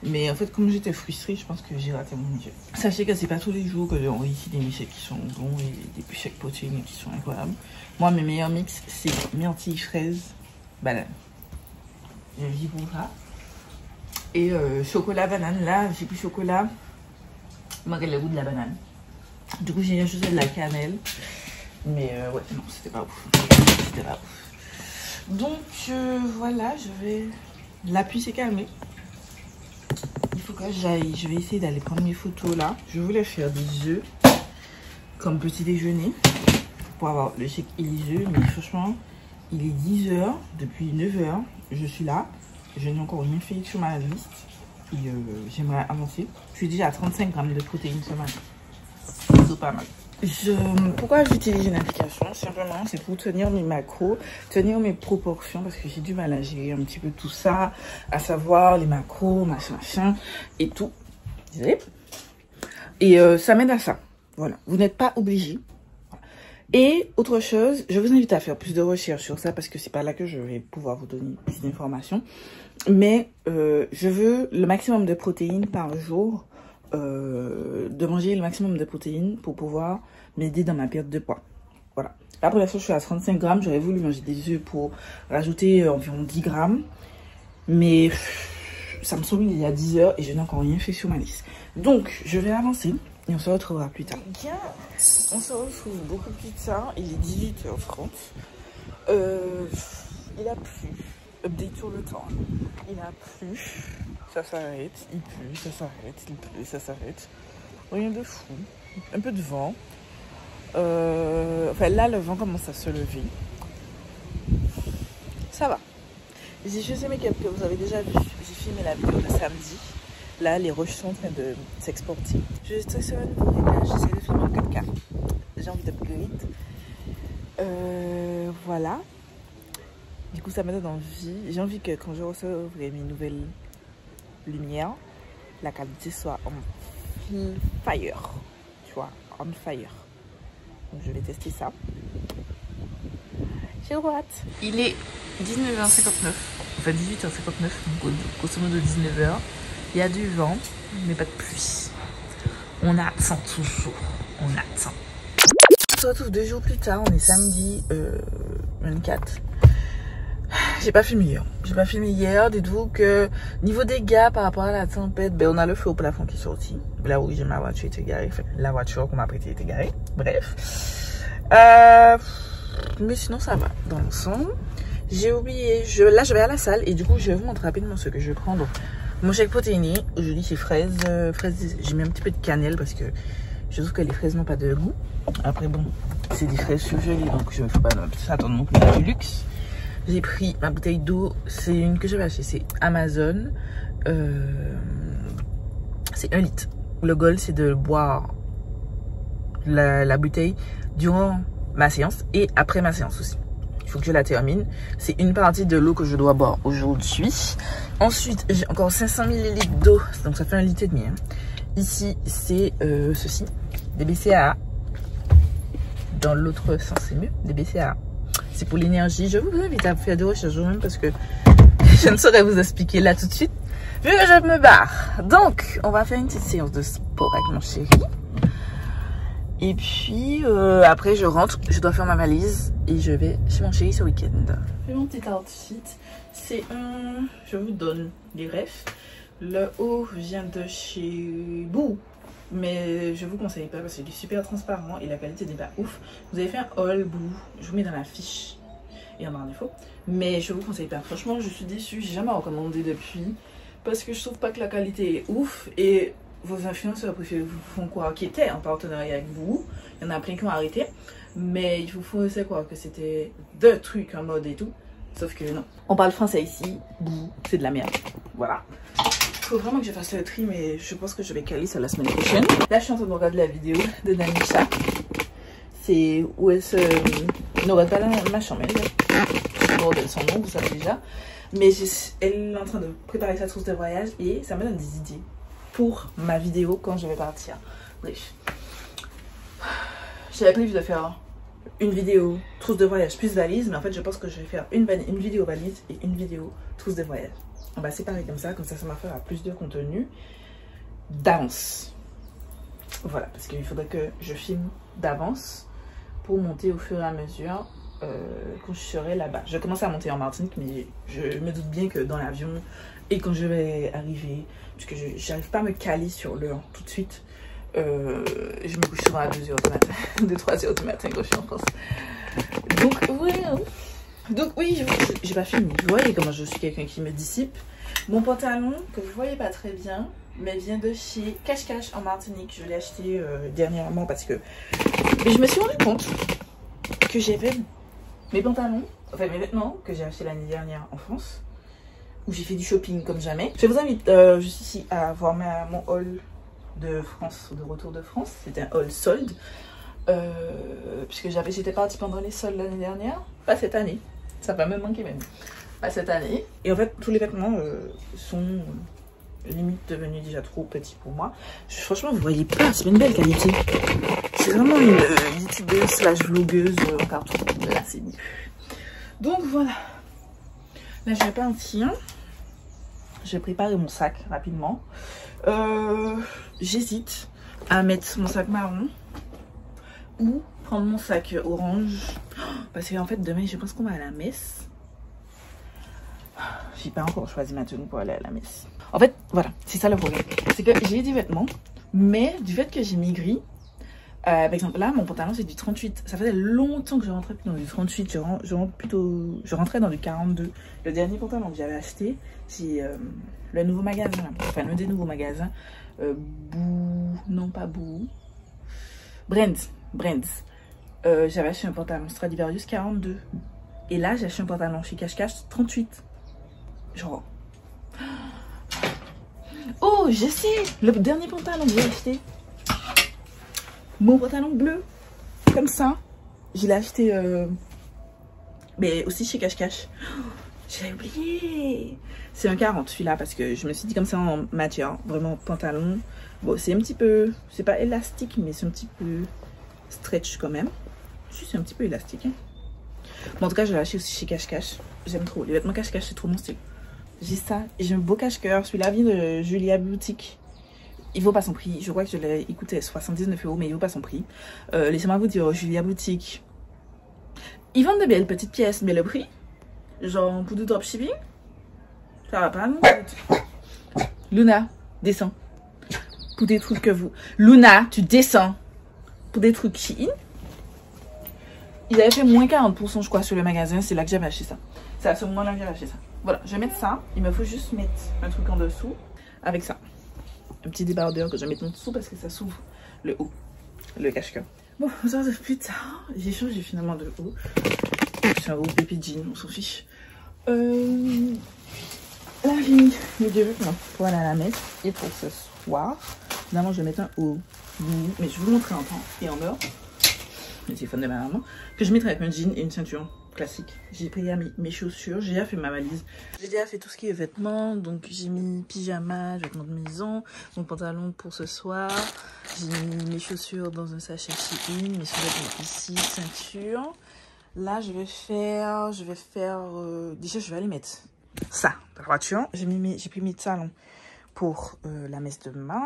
Mais en fait, comme j'étais frustrée, je pense que j'ai raté mon milkshake. Sachez que c'est pas tous les jours que j'ai ici des milkshakes qui sont bons et des milkshakes protéines qui sont incroyables. Moi, mes meilleurs mix, c'est myrtille, fraise, banane. Je vis pour ça. Et chocolat, banane. Là, j'ai plus chocolat. Malgré le goût de la banane. Du coup, j'ai ajouté de la cannelle. Mais ouais, non, c'était pas ouf. C'était pas ouf. Donc, voilà, je vais... La pluie s'est calmée. Il faut que j'aille. Je vais essayer d'aller prendre mes photos là. Je voulais faire des œufs comme petit déjeuner pour avoir le shake et les œufs. Mais franchement, il est 10 h. Depuis 9 h, je suis là. Je n'ai encore rien fait sur ma liste. Et j'aimerais avancer. Je suis déjà à 35 g de protéines ce matin. C'est pas mal. Pourquoi j'utilise une application? Simplement, c'est pour tenir mes macros, tenir mes proportions, parce que j'ai du mal à gérer un petit peu tout ça, à savoir les macros, machin, et tout. Désolée. Et ça m'aide à ça. Voilà. Vous n'êtes pas obligé. Voilà. Et autre chose, je vous invite à faire plus de recherches sur ça, parce que c'est pas là que je vais pouvoir vous donner plus d'informations. Mais je veux le maximum de protéines par jour. De manger le maximum de protéines pour pouvoir m'aider dans ma perte de poids. Voilà. Là pour l'instant je suis à 35 g. J'aurais voulu manger des œufs pour rajouter environ 10 g. Mais ça me semble il y a 10 h et je n'ai encore rien fait sur ma liste. Donc je vais avancer et on se retrouvera plus tard. Bien, on se retrouve beaucoup plus tard. Il est 18h30. Il a plu. Update sur le temps. Il a plu. Ça s'arrête, il pleut, ça s'arrête, il pleut, ça s'arrête. Rien de fou. Un peu de vent. Enfin là, le vent commence à se lever. Ça va. J'ai choisi mes captures, vous avez déjà vu. J'ai filmé la vidéo de samedi. Là, les roches sont en train de s'exporter. Je suis sur un nouveau réglage. J'essaie de filmer en 4K. J'ai envie d'upgrade. Voilà. Du coup, ça me donne envie. J'ai envie que quand je recevrai mes nouvelles lumière, la qualité soit on fire, tu vois, on fire. Donc je vais tester ça. J'ai droite. Il est 19h59, enfin 18h59, donc grosso modo 19h. Il y a du vent, mais pas de pluie. On attend toujours, on attend. On se retrouve 2 jours plus tard, on est samedi 24. j'ai pas filmé hier. J'ai pas filmé hier. Dites-vous que niveau dégâts par rapport à la tempête, ben on a le feu au plafond qui est sorti. Là où ma voiture était garée. Enfin, la voiture qu'on m'a prêtée était garée. Bref. Mais sinon ça va dans l'ensemble. J'ai oublié. Là je vais à la salle et du coup je vais vous montrer rapidement ce que je prends. Donc, mon shake protéiné. Aujourd'hui c'est fraises. J'ai mis un petit peu de cannelle parce que je trouve que les fraises n'ont pas de goût. Après bon, c'est des fraises surgelées donc je ne faut pas attendre non plus à du luxe. J'ai pris ma bouteille d'eau, c'est une que j'avais achetée, c'est Amazon. C'est 1 litre. Le goal c'est de boire la bouteille durant ma séance et après ma séance aussi. Il faut que je la termine. C'est une partie de l'eau que je dois boire aujourd'hui. Ensuite, j'ai encore 500 ml d'eau, donc ça fait 1,5 litre. Hein. Ici, c'est ceci, des BCAA. Dans l'autre sens, c'est mieux, des BCAA. C'est pour l'énergie. Je vous invite à faire des recherches vous-même parce que je ne saurais vous expliquer là tout de suite. Vu que je me barre. Donc, on va faire une petite séance de sport avec mon chéri. Et puis, après, je rentre. Je dois faire ma valise et je vais chez mon chéri ce week-end. C'est mon petit outfit. C'est un... Je vous donne les refs. Le haut vient de chez Boo. Mais je vous conseille pas parce qu'il est super transparent et la qualité n'est pas ouf. Vous avez fait un haul Boo, je vous mets dans la fiche et en défaut. Mais je vous conseille pas. Franchement, je suis déçue. J'ai jamais recommandé depuis parce que je trouve pas que la qualité est ouf et vos influenceurs préférés vous font croire qu'ils étaient en partenariat avec vous. Il y en a plein qui ont arrêté, mais ils vous font aussi croire que c'était deux trucs en mode et tout. Sauf que non. On parle français ici. Boo, c'est de la merde. Voilà. Il faut vraiment que je fasse le tri, mais je pense que je vais caler ça la semaine prochaine. Là, je suis en train de regarder la vidéo de Nanisha. C'est où elle se... Non, pas ma chambre, elle. Bon, son nom, vous savez déjà. Mais elle est en train de préparer sa trousse de voyage et ça me donne des idées pour ma vidéo quand je vais partir. Bref. J'avais prévu de faire une vidéo trousse de voyage plus valise, mais en fait, je pense que je vais faire une vidéo valise et une vidéo trousse de voyage. On va séparer comme ça m'a fait plus de contenu d'avance. Voilà, parce qu'il faudrait que je filme d'avance pour monter au fur et à mesure quand je serai là-bas. Je vais commencer à monter en Martinique, mais je me doute bien que dans l'avion et quand je vais arriver, puisque je n'arrive pas à me caler sur l'heure tout de suite, je me couche souvent à 2 h du matin, 2-3 h du matin quand je suis en France. Donc, ouais. Donc oui, j'ai pas fini. Vous voyez comment je suis quelqu'un qui me dissipe. Mon pantalon, que vous voyez pas très bien, mais vient de chez Cache Cache en Martinique. Je l'ai acheté dernièrement parce que... Mais je me suis rendu compte que j'avais mes pantalons, enfin mes vêtements que j'ai acheté l'année dernière en France, où j'ai fait du shopping comme jamais. Je vous invite juste ici à voir mon haul de France, de retour de France. C'était un haul solde. Puisque j'étais partie pendant les soldes l'année dernière, pas cette année, ça va me manquer même, pas cette année. Et en fait tous les vêtements sont limite devenus déjà trop petits pour moi. Franchement vous voyez pas, c'est une belle qualité, c'est vraiment une youtubeuse slash vlogueuse en carton, là c'est mieux. Donc voilà, là je vais partir, je vais préparer mon sac rapidement. J'hésite à mettre mon sac marron ou prendre mon sac orange parce qu'en fait demain je pense qu'on va à la messe. J'ai pas encore choisi ma tenue pour aller à la messe. En fait voilà, c'est ça le problème, c'est que j'ai des vêtements mais du fait que j'ai maigri, par exemple là mon pantalon c'est du 38, ça faisait longtemps que je rentrais plus dans du 38, je rentrais dans du 42. Le dernier pantalon que j'avais acheté c'est le nouveau magasin là. Enfin l'un des nouveaux magasins Brands. J'avais acheté un pantalon Stradivarius 42 et là j'ai acheté un pantalon chez Cache Cache 38. Genre oh je sais, le dernier pantalon que j'ai acheté, mon pantalon bleu comme ça, je l'ai acheté mais aussi chez Cache Cache. J'ai oublié, c'est un 40 celui-là parce que je me suis dit comme ça en matière, vraiment pantalon. Bon c'est un petit peu, c'est pas élastique mais c'est un petit peu stretch quand même. C'est un petit peu élastique. Hein. Bon, en tout cas, je l'ai acheté aussi chez Cache Cache. J'aime trop. Les vêtements Cache Cache, c'est trop mon style. J'ai ça. J'ai un beau cache-cœur. Celui-là vient de Julia Boutique. Il vaut pas son prix. Je crois que je l'ai écouté 79 €, mais il vaut pas son prix. Laissez-moi vous dire, Julia Boutique. Ils vendent de belles petites pièces, mais le prix, Genre pour du dropshipping? Ça va pas, non? Luna, descends. Pour des trucs que vous... Luna, tu descends. Pour des trucs Shein. Ils avaient fait moins 40% je crois sur le magasin. C'est là que j'avais acheté ça. C'est à ce moment-là que j'avais acheté ça. Voilà, je vais mettre ça. Il me faut juste mettre un truc en dessous. Avec ça. Un petit débardeur que je vais mettre en dessous parce que ça s'ouvre le haut. Le cache-cœur. Bon, ça de plus tard. J'ai changé finalement de haut. C'est un haut baby jean, on s'en fiche. Là, j'ai mis mes deux vêtements pour aller à la messe et pour ce soir. Finalement, je vais mettre un haut mini, mais je vais vous montrer en temps et en heure. Le téléphone de ma maman. Que je mettrai avec un jean et une ceinture classique. J'ai pris mes chaussures, j'ai déjà fait ma valise. J'ai déjà fait tout ce qui est vêtements. Donc, j'ai mis pyjama, vêtements de maison, mon pantalon pour ce soir. J'ai mis mes chaussures dans un sachet Shein, mes sous-vêtements ici, ceinture. Là, je vais faire, déjà, je vais aller mettre ça dans la voiture. J'ai pris mes talons pour la messe de demain.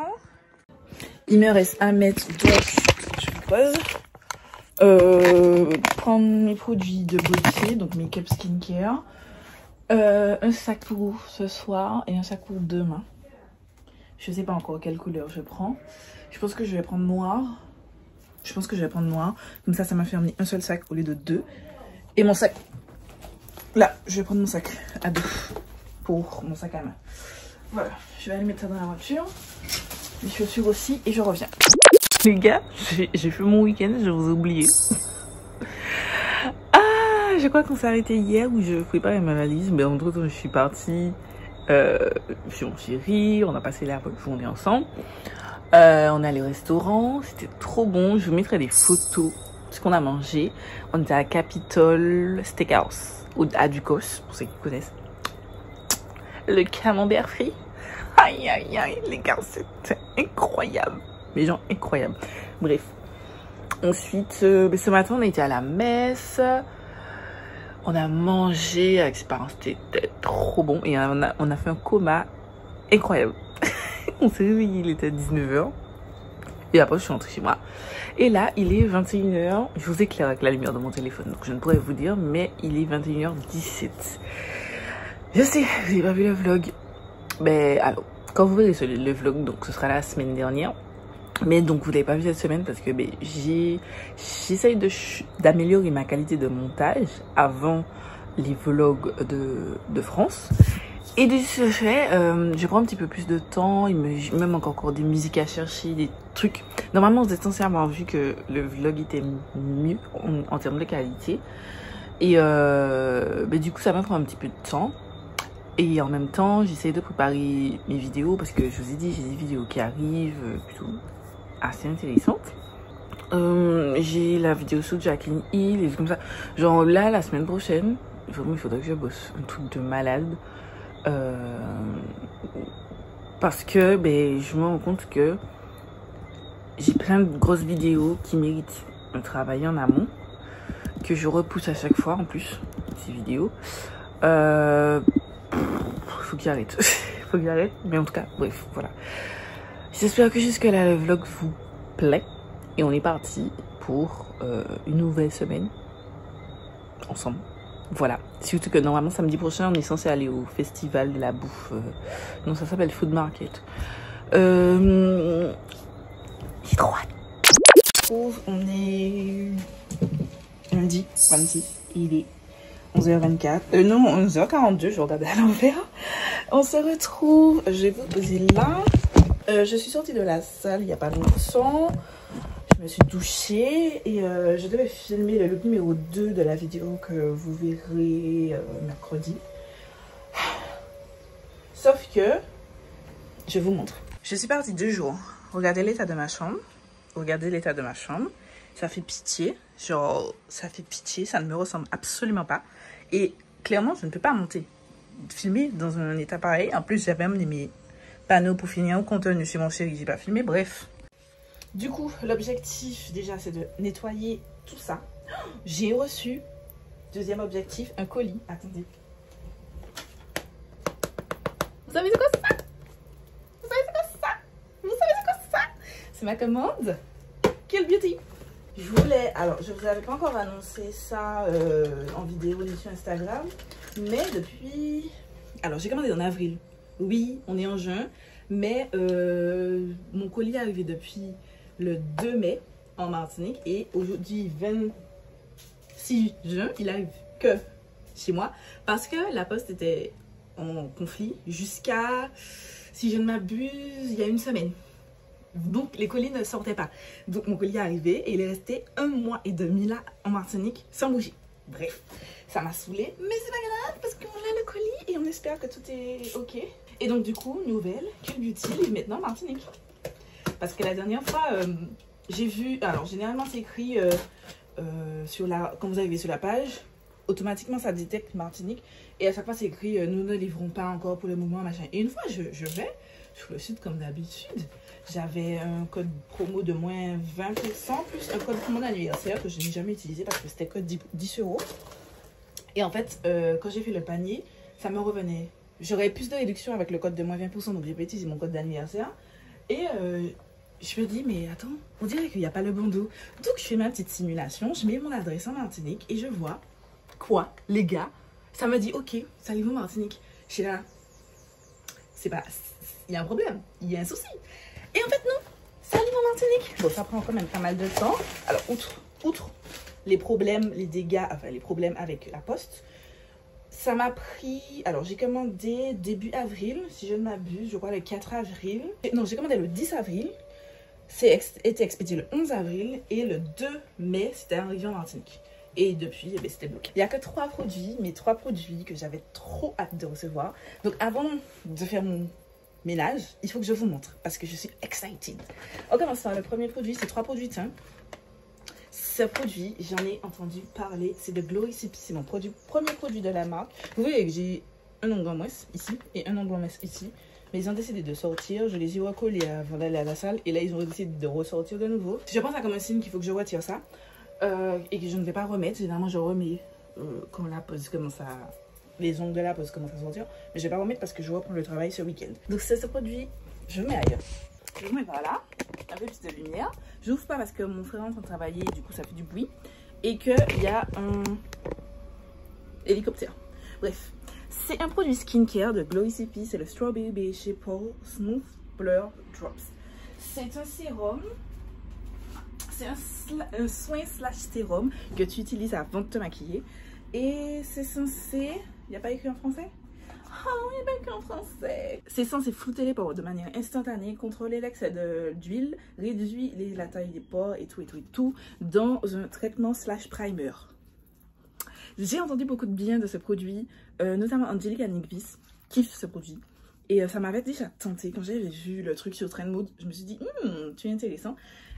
Il me reste à mettre, donc, je vous pose. Prendre mes produits de beauté, donc make-up skincare. Un sac pour ce soir et un sac pour demain. Je sais pas encore quelle couleur je prends. Je pense que je vais prendre noir. Comme ça m'a fait emmener un seul sac au lieu de 2. Et mon sac. Là, je vais prendre mon sac à 2 pour mon sac à main. Voilà, je vais aller mettre ça dans la voiture. Les chaussures aussi et je reviens. Les gars, j'ai fait mon week-end, je vous ai oublié. Ah, je crois qu'on s'est arrêté hier où je préparais ma valise. Mais entre temps, je suis partie chez mon chéri. On a passé la journée ensemble. On est allé au restaurant, c'était trop bon. Je vous mettrai des photos de ce qu'on a mangé. On était à Capitol Steakhouse, à Ducos, pour ceux qui connaissent. Le camembert frit. Aïe, aïe, aïe, les gars, c'était incroyable. Mais genre, incroyable. Bref. Ensuite, ce matin, on a été à la messe. On a mangé avec ses parents, c'était trop bon. Et on a fait un coma incroyable. On s'est réveillé, il était 19h. Et après, je suis rentrée chez moi. Et là, il est 21h. Je vous éclaire avec la lumière de mon téléphone, donc je ne pourrais vous dire, mais il est 21h17. Je sais, vous n'avez pas vu le vlog. Mais alors, quand vous verrez le vlog, donc ce sera la semaine dernière. Mais donc, vous n'avez pas vu cette semaine parce que j'essaye d'améliorer ma qualité de montage avant les vlogs de France. Et de ce fait, je prends un petit peu plus de temps. Il me manque encore des musiques à chercher, des trucs. Normalement, vous êtes censé avoir vu que le vlog était mieux en termes de qualité. Et du coup, ça va prendre un petit peu de temps. Et en même temps, j'essaie de préparer mes vidéos parce que je vous ai dit, j'ai des vidéos qui arrivent plutôt assez intéressantes. J'ai la vidéo sur Jacqueline Hill et comme ça. Genre là, la semaine prochaine, vraiment, il faudrait que je bosse un truc de malade. Parce que je me rends compte que j'ai plein de grosses vidéos qui méritent un travail en amont que je repousse à chaque fois en plus ces vidéos. Faut qu'il arrête. Faut qu'il arrête, mais en tout cas bref, voilà, j'espère que jusque là le vlog vous plaît et on est parti pour une nouvelle semaine ensemble. Voilà, surtout que normalement samedi prochain on est censé aller au festival de la bouffe. Non, ça s'appelle Food Market. J'ai trop hâte. On est lundi 26, il est 11h24. Non, 11h42, je regardais à l'envers. On se retrouve, je vais vous poser là. Je suis sortie de la salle il n'y a pas longtemps. Je me suis douchée et je devais filmer le look numéro 2 de la vidéo que vous verrez mercredi. Sauf que, je vous montre. Je suis partie 2 jours. Regardez l'état de ma chambre. Regardez l'état de ma chambre. Ça fait pitié. Genre, ça fait pitié. Ça ne me ressemble absolument pas. Et clairement, je ne peux pas filmer dans un état pareil. En plus, j'avais amené mes panneaux pour finir au contenu chez mon chéri. J'ai pas filmé. Bref. Du coup, l'objectif, déjà, c'est de nettoyer tout ça. J'ai reçu, deuxième objectif, un colis. Attendez. Vous savez c'est quoi ça? Vous savez c'est quoi ça? Vous savez c'est quoi ça? C'est ma commande. Quelle beauty! Je voulais... Alors, je vous avais pas encore annoncé ça en vidéo ni sur Instagram. Mais depuis... Alors, j'ai commandé en avril. Oui, on est en juin. Mais mon colis est arrivé depuis le 2 mai en Martinique. Et aujourd'hui, 26 juin, il arrive que chez moi. Parce que la poste était en conflit jusqu'à, si je ne m'abuse, il y a une semaine. Donc, les colis ne sortaient pas. Donc, mon colis est arrivé et il est resté 1 mois et demi là en Martinique sans bouger. Bref, ça m'a saoulée, mais c'est pas grave parce qu'on a le colis et on espère que tout est ok. Et donc du coup, nouvelle, Cute Beauty livre maintenant en Martinique. Parce que la dernière fois, j'ai vu, alors généralement c'est écrit sur la, quand vous arrivez sur la page, automatiquement ça détecte Martinique. Et à chaque fois c'est écrit, nous ne livrons pas encore pour le moment, machin. Et une fois je vais sur le site comme d'habitude. J'avais un code promo de moins 20% plus un code promo d'anniversaire que je n'ai jamais utilisé parce que c'était que 10 €. Et en fait, quand j'ai fait le panier, ça me revenait. J'aurais plus de réduction avec le code de moins 20%, donc j'ai pas utilisé mon code d'anniversaire. Et je me dis, mais attends, on dirait qu'il n'y a pas le bon dos. Donc je fais ma petite simulation, je mets mon adresse en Martinique et je vois quoi, les gars. Ça me dit, ok, ça livre en Martinique. Je suis là, c'est pas, il y a un problème, il y a un souci. Et en fait, non, ça livre en Martinique. Bon, ça prend quand même pas mal de temps. Alors, outre les problèmes, les dégâts, enfin les problèmes avec la poste, ça m'a pris... Alors, j'ai commandé début avril, si je ne m'abuse, je crois le 4 avril. Non, j'ai commandé le 10 avril. C'est été expédié le 11 avril. Et le 2 mai, c'était arrivé en Martinique. Et depuis, eh bien, c'était bloqué. Il n'y a que 3 produits, mais 3 produits que j'avais trop hâte de recevoir. Donc, avant de faire mon ménage, il faut que je vous montre parce que je suis excited. On commence par le premier produit, c'est 3 produits de teint. Ce produit, j'en ai entendu parler, c'est de Glory CP, c'est mon premier produit de la marque. Vous voyez que j'ai un ongle en moins ici et un ongle en moins ici. Mais ils ont décidé de sortir, je les ai recollés avant d'aller à la salle et là ils ont décidé de ressortir de nouveau. Je pense à comme un signe qu'il faut que je retire ça et que je ne vais pas remettre. Généralement je remets quand la pose commence à... les ongles de la pose commencent à sortir, mais je vais pas remettre parce que je reprends le travail ce week-end. Donc c'est ce produit, je le mets ailleurs. Je le mets par là, un peu plus de lumière. Je n'ouvre pas parce que mon frère est en train de travailler, du coup ça fait du bruit. Et qu'il y a un hélicoptère. Bref, c'est un produit skincare de Glory CP, c'est le Strawberry BHA Pore Smooth Blur Drops. C'est un sérum, c'est un soin slash sérum que tu utilises avant de te maquiller. Et c'est censé... Il n'y a pas écrit en français? Oh, il n'y a pas écrit en français. C'est censé flouter les pores de manière instantanée, contrôler l'excès d'huile, réduire la taille des pores et tout dans un traitement slash primer. J'ai entendu beaucoup de bien de ce produit, notamment Angelica Nickvis kiffe ce produit. Et ça m'avait déjà tenté quand j'avais vu le truc sur Trendmood. Je me suis dit, tu es intéressant.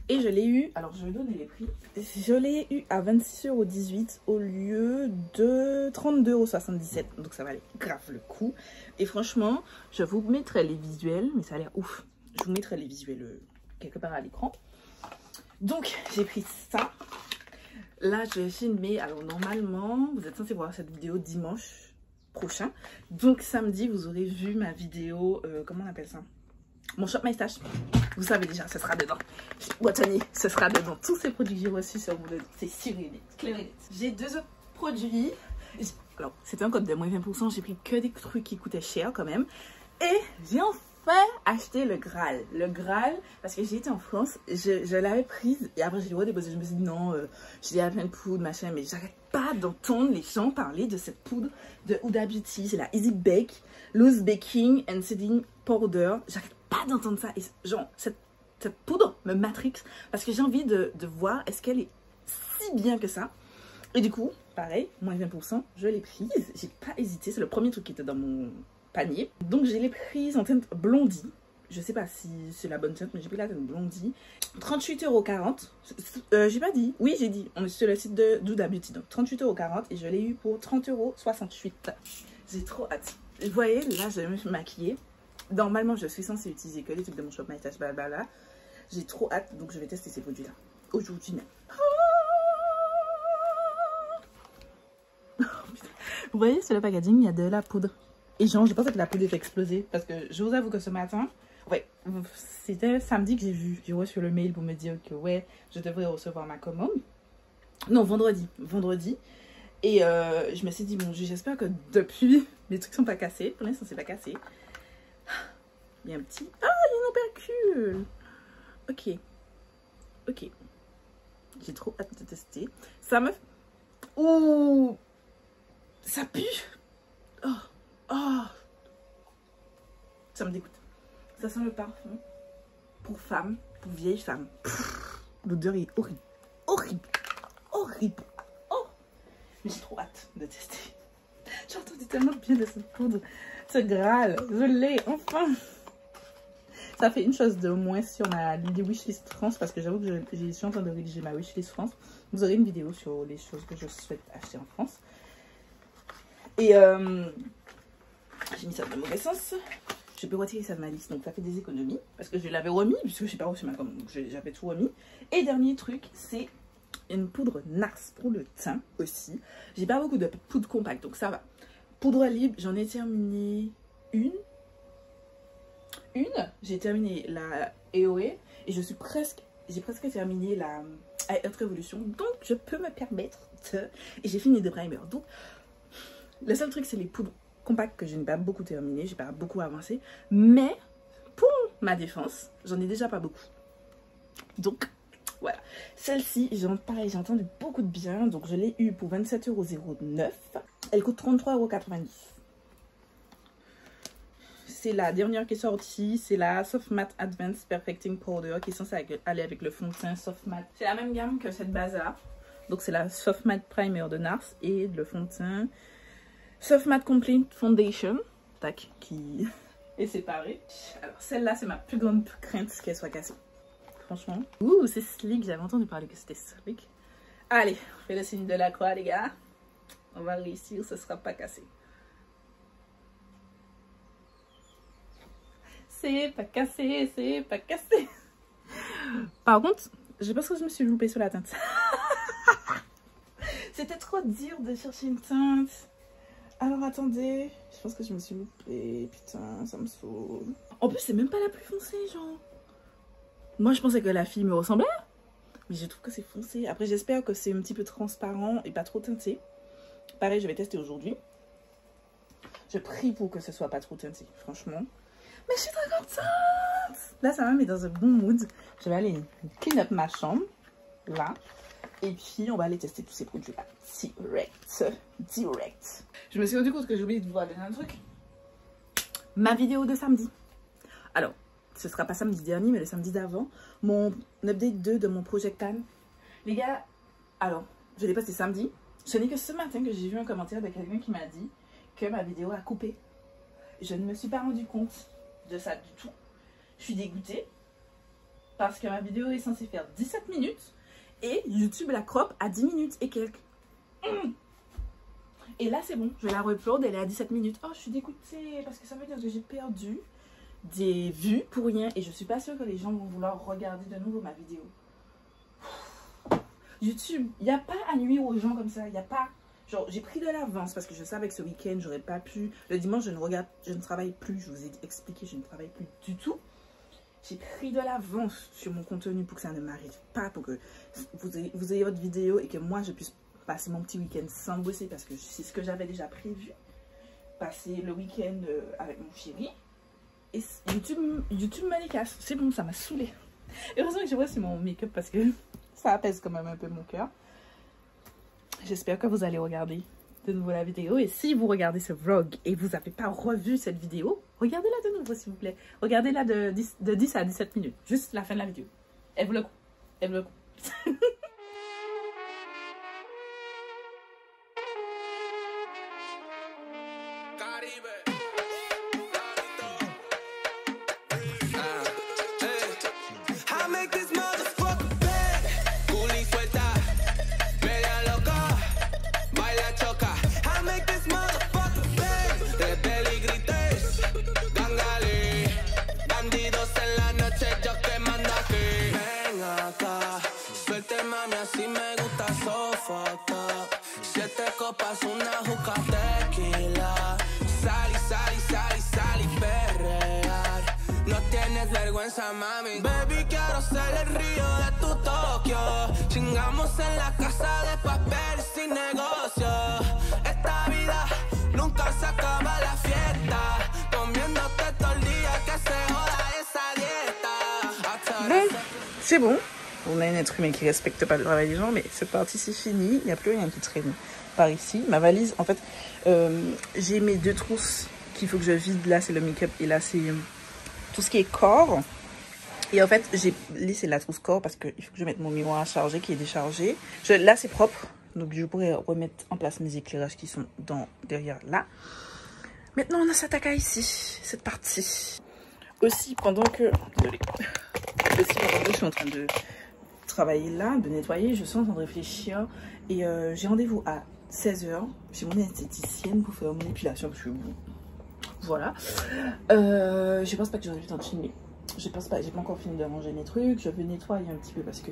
Et je l'ai eu, alors je vais donner les prix. Je l'ai eu à 26,18 € au lieu de 32,77 €. Donc ça valait grave le coup. Et franchement, je vous mettrai les visuels, mais ça a l'air ouf. Je vous mettrai les visuels quelque part à l'écran. Donc j'ai pris ça. Là je vais filmer. Alors normalement, vous êtes censé voir cette vidéo dimanche prochain. Donc samedi, vous aurez vu ma vidéo, comment on appelle ça? Mon Shop My Stash. Vous savez déjà, ce sera dedans. Watani, ce sera dedans. Tous ces produits que j'ai reçus sur mon dos, c'est sûr et net, clair et net. J'ai 2 autres produits. Alors, c'était un code de moins 20%. J'ai pris que des trucs qui coûtaient cher quand même. Et j'ai enfin acheté le Graal. Le Graal, parce que j'ai été en France, je l'avais prise. Et après, j'ai redéposé. Je me suis dit non, j'ai déjà plein de poudre, machin. Mais j'arrête pas d'entendre les gens parler de cette poudre de Huda Beauty. C'est la Easy Bake, Loose Baking and Setting Powder. J'arrête pas d'entendre ça. Et genre, cette poudre me matrix parce que j'ai envie de voir est-ce qu'elle est si bien que ça. Et du coup, pareil, moins 20%, je l'ai prise. J'ai pas hésité, c'est le premier truc qui était dans mon panier. Donc je l'ai prise en teinte blondie. Je sais pas si c'est la bonne teinte, mais j'ai pris la teinte blondie. 38,40 €. J'ai pas dit. Oui, j'ai dit. On est sur le site de Huda Beauty. Donc 38,40 € et je l'ai eu pour 30,68 €. J'ai trop hâte. Vous voyez, là, je vais me maquiller. Normalement, je suis censée utiliser que les trucs de mon Shop My Stash, blablabla. J'ai trop hâte, donc je vais tester ces produits-là. Aujourd'hui même. Vous voyez, sur le packaging, il y a de la poudre. Et genre, je pensais que la poudre était explosée. Parce que je vous avoue que ce matin, ouais, c'était samedi que j'ai reçu le mail pour me dire que ouais, je devrais recevoir ma commande. Non, vendredi. Et je me suis dit, bon, j'espère que depuis, mes trucs sont pas cassés. Pour l'instant, c'est pas cassé. Il y a un petit... Ah, il y a un opercule. Ok. Ok. J'ai trop hâte de tester. Ça me... Ouh, ça pue. Oh. Oh. Ça me dégoûte. Ça sent le parfum. Pour femme, pour vieille femme. L'odeur est horrible. Horrible. Horrible. Oh. Mais j'ai trop hâte de tester. J'ai entendu tellement bien de cette poudre. Ce Graal. Je l'ai, enfin. Ça fait une chose de moins sur ma wishlist France, parce que j'avoue que je suis en train de rédiger ma wishlist France. Vous aurez une vidéo sur les choses que je souhaite acheter en France. Et j'ai mis ça dans le mauvais sens. Je peux retirer ça de ma liste, donc ça fait des économies. Parce que je l'avais remis, puisque je n'ai pas reçu ma commande, donc j'avais tout remis. Et dernier truc, c'est une poudre NARS pour le teint aussi. J'ai pas beaucoup de poudre compacte, donc ça va. Poudre libre, j'en ai terminé une. J'ai terminé la EOE et j'ai presque terminé la Earth Revolution, donc je peux me permettre de... Et j'ai fini de primer. Donc le seul truc, c'est les poudres compactes que je n'ai pas beaucoup terminé, j'ai pas beaucoup avancé, mais pour ma défense, j'en ai déjà pas beaucoup. Donc voilà, celle-ci, pareil, j'ai entendu beaucoup de bien, donc je l'ai eu pour 27,09 €. Elle coûte 33,90 €. C'est la dernière qui est sortie, c'est la Soft Matte Advanced Perfecting Powder qui est censée aller avec le fond de teint Soft Matte. C'est la même gamme que cette base-là. Donc c'est la Soft Matte Primer de NARS et le fond de teint Soft Matte Complete Foundation, tac, qui est séparé. Alors celle-là, c'est ma plus grande crainte qu'elle soit cassée. Franchement. Ouh, c'est slick, j'avais entendu parler que c'était slick. Allez, on fait le signe de la croix, les gars. On va réussir, ce sera pas cassé. C'est pas cassé, c'est pas cassé. Par contre, je pense que je me suis loupée sur la teinte. C'était trop dur de chercher une teinte. Alors attendez, je pense que je me suis loupée. Putain, ça me saoule. En plus, c'est même pas la plus foncée, genre. Moi, je pensais que la fille me ressemblait. Mais je trouve que c'est foncé. Après, j'espère que c'est un petit peu transparent et pas trop teinté. Pareil, je vais tester aujourd'hui. Je prie pour que ce soit pas trop teinté, franchement. Mais je suis très contente. Là, ça me met dans un bon mood. Je vais aller clean up ma chambre. Là. Et puis, on va aller tester tous ces produits-là. Direct. Je me suis rendu compte que j'ai oublié de vous donner un truc. Ma vidéo de samedi. Alors, ce sera pas samedi dernier, mais le samedi d'avant. Mon update 2 de mon Project Pan. Les gars, alors, je l'ai passé samedi. Ce n'est que ce matin que j'ai vu un commentaire de quelqu'un qui m'a dit que ma vidéo a coupé. Je ne me suis pas rendu compte de ça du tout. Je suis dégoûtée parce que ma vidéo est censée faire 17 minutes et YouTube la crop à 10 minutes et quelques. Et là c'est bon, je la re-upload, elle est à 17 minutes. Oh, je suis dégoûtée parce que ça veut dire que j'ai perdu des vues pour rien et je suis pas sûre que les gens vont vouloir regarder de nouveau ma vidéo. YouTube, il n'y a pas à nuire aux gens comme ça, il n'y a pas... Genre, j'ai pris de l'avance parce que je savais que ce week-end, j'aurais pas pu... Le dimanche, je ne travaille plus. Je vous ai expliqué, je ne travaille plus du tout. J'ai pris de l'avance sur mon contenu pour que ça ne m'arrive pas, pour que vous ayez votre vidéo et que moi, je puisse passer mon petit week-end sans bosser parce que c'est ce que j'avais déjà prévu. Passer le week-end avec mon chéri. Et YouTube me les casse. C'est bon, ça m'a saoulée. Heureusement que je vois sur mon make-up parce que ça apaise quand même un peu mon cœur. J'espère que vous allez regarder de nouveau la vidéo. Et si vous regardez ce vlog et vous n'avez pas revu cette vidéo, regardez-la de nouveau s'il vous plaît. Regardez-la de 10 à 17 minutes. Juste la fin de la vidéo. Elle vaut le coup. Elle vaut le coup. Así me gusta sofocar. 7 copas, una juca tequila. Sal y perrear. No tienes vergüenza, mami. Baby, quiero ser el río de tu Tokio. Chingamos en la casa de papel sin negocio. vida, nunca se acaba la fiesta. Comiéndote todo el día, que se joda esa dieta. Bon, c'est bon. On a un être humain qui respecte pas le travail des gens, mais cette partie c'est fini. Il n'y a plus rien qui traîne par ici. Ma valise, en fait, j'ai mes 2 trousses qu'il faut que je vide. Là, c'est le make-up et là, c'est tout ce qui est corps. Et en fait, j'ai laissé la trousse corps parce qu'il faut que je mette mon miroir à charger qui est déchargé. Là, c'est propre. Donc, je pourrais remettre en place mes éclairages qui sont derrière là. Maintenant, on a cette attaque ici, cette partie. Aussi, pendant que... Désolée. Aussi, pendant que je suis en train de travailler là, de nettoyer, je suis en train de réfléchir. Et j'ai rendez-vous à 16 h chez mon esthéticienne pour faire mon épilation. Parce que bon, voilà. Je pense pas que j'aurai le temps de filmer. Je pense pas, j'ai pas encore fini de ranger mes trucs. Je veux nettoyer un petit peu parce que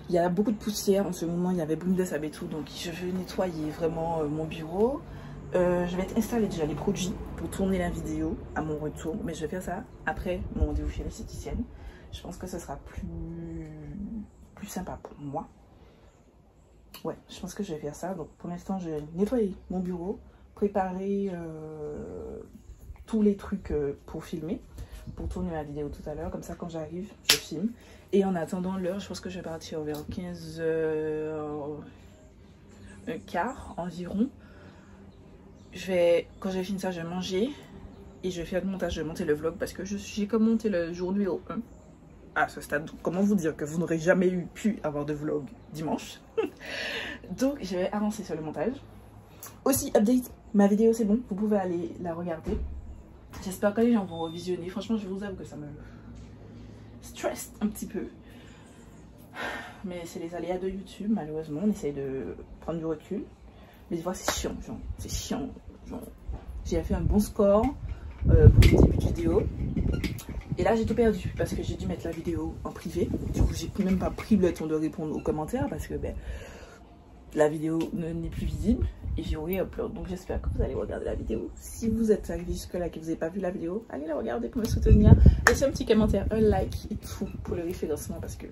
il y a beaucoup de poussière en ce moment. Il y avait beaucoup de sable et tout, donc je veux nettoyer vraiment mon bureau. Je vais installer déjà les produits pour tourner la vidéo à mon retour, mais je vais faire ça après mon rendez-vous chez l'esthéticienne. Je pense que ce sera plus sympa pour moi. Ouais, je pense que je vais faire ça. Donc pour l'instant, je vais nettoyer mon bureau, préparer tous les trucs pour filmer, pour tourner la vidéo tout à l'heure. Comme ça, quand j'arrive, je filme. Et en attendant l'heure, je pense que je vais partir vers 15h15 environ. Quand j'ai fini ça, je vais manger et je vais faire le montage, je vais monter le vlog parce que j'ai commenté le jour numéro 1 à ce stade. Donc, comment vous dire que vous n'aurez jamais pu avoir de vlog dimanche. Donc je vais avancer sur le montage. Aussi, update, ma vidéo c'est bon, vous pouvez aller la regarder. J'espère que les gens vont revisionner. Franchement, je vous avoue que ça me stresse un petit peu. Mais c'est les aléas de YouTube, malheureusement. On essaye de prendre du recul. Mais des fois, c'est chiant, genre. C'est chiant. J'ai fait un bon score pour le début de vidéo. Et là, j'ai tout perdu parce que j'ai dû mettre la vidéo en privé. Du coup, j'ai même pas pris le temps de répondre aux commentaires parce que la vidéo n'est plus visible. Et j'ai re-upload. Donc, j'espère que vous allez regarder la vidéo. Si vous êtes arrivé jusque-là et que vous n'avez pas vu la vidéo, allez la regarder pour me soutenir. Laissez un petit commentaire, un like et tout pour le référencement parce que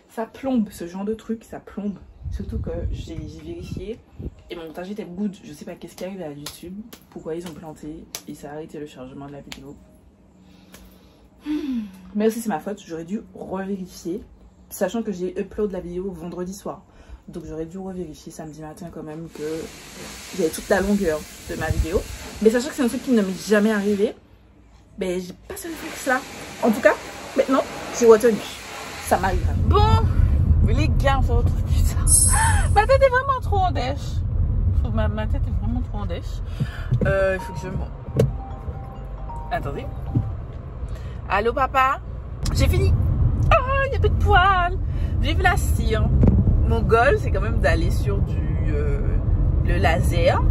ça plombe, ce genre de truc, ça plombe. Surtout que j'ai vérifié et mon montage était good. Je sais pas qu'est-ce qui arrive à YouTube, pourquoi ils ont planté et ça a arrêté le chargement de la vidéo. Mais aussi c'est ma faute, j'aurais dû revérifier, sachant que j'ai upload la vidéo vendredi soir. Donc j'aurais dû revérifier samedi matin quand même que j'avais toute la longueur de ma vidéo. Mais sachant que c'est un truc qui ne m'est jamais arrivé, j'ai pas ce réflexe là. En tout cas, maintenant j'ai retenu. Ça m'arrive. Bon, les gars, on fait autre chose. Ma tête est vraiment trop en dèche. Ma tête est vraiment trop en dèche. Il faut que je... Attendez. Allô papa? J'ai fini. Ah, il n'y a plus de poils. Vive la cire. Mon goal, c'est quand même d'aller sur le laser.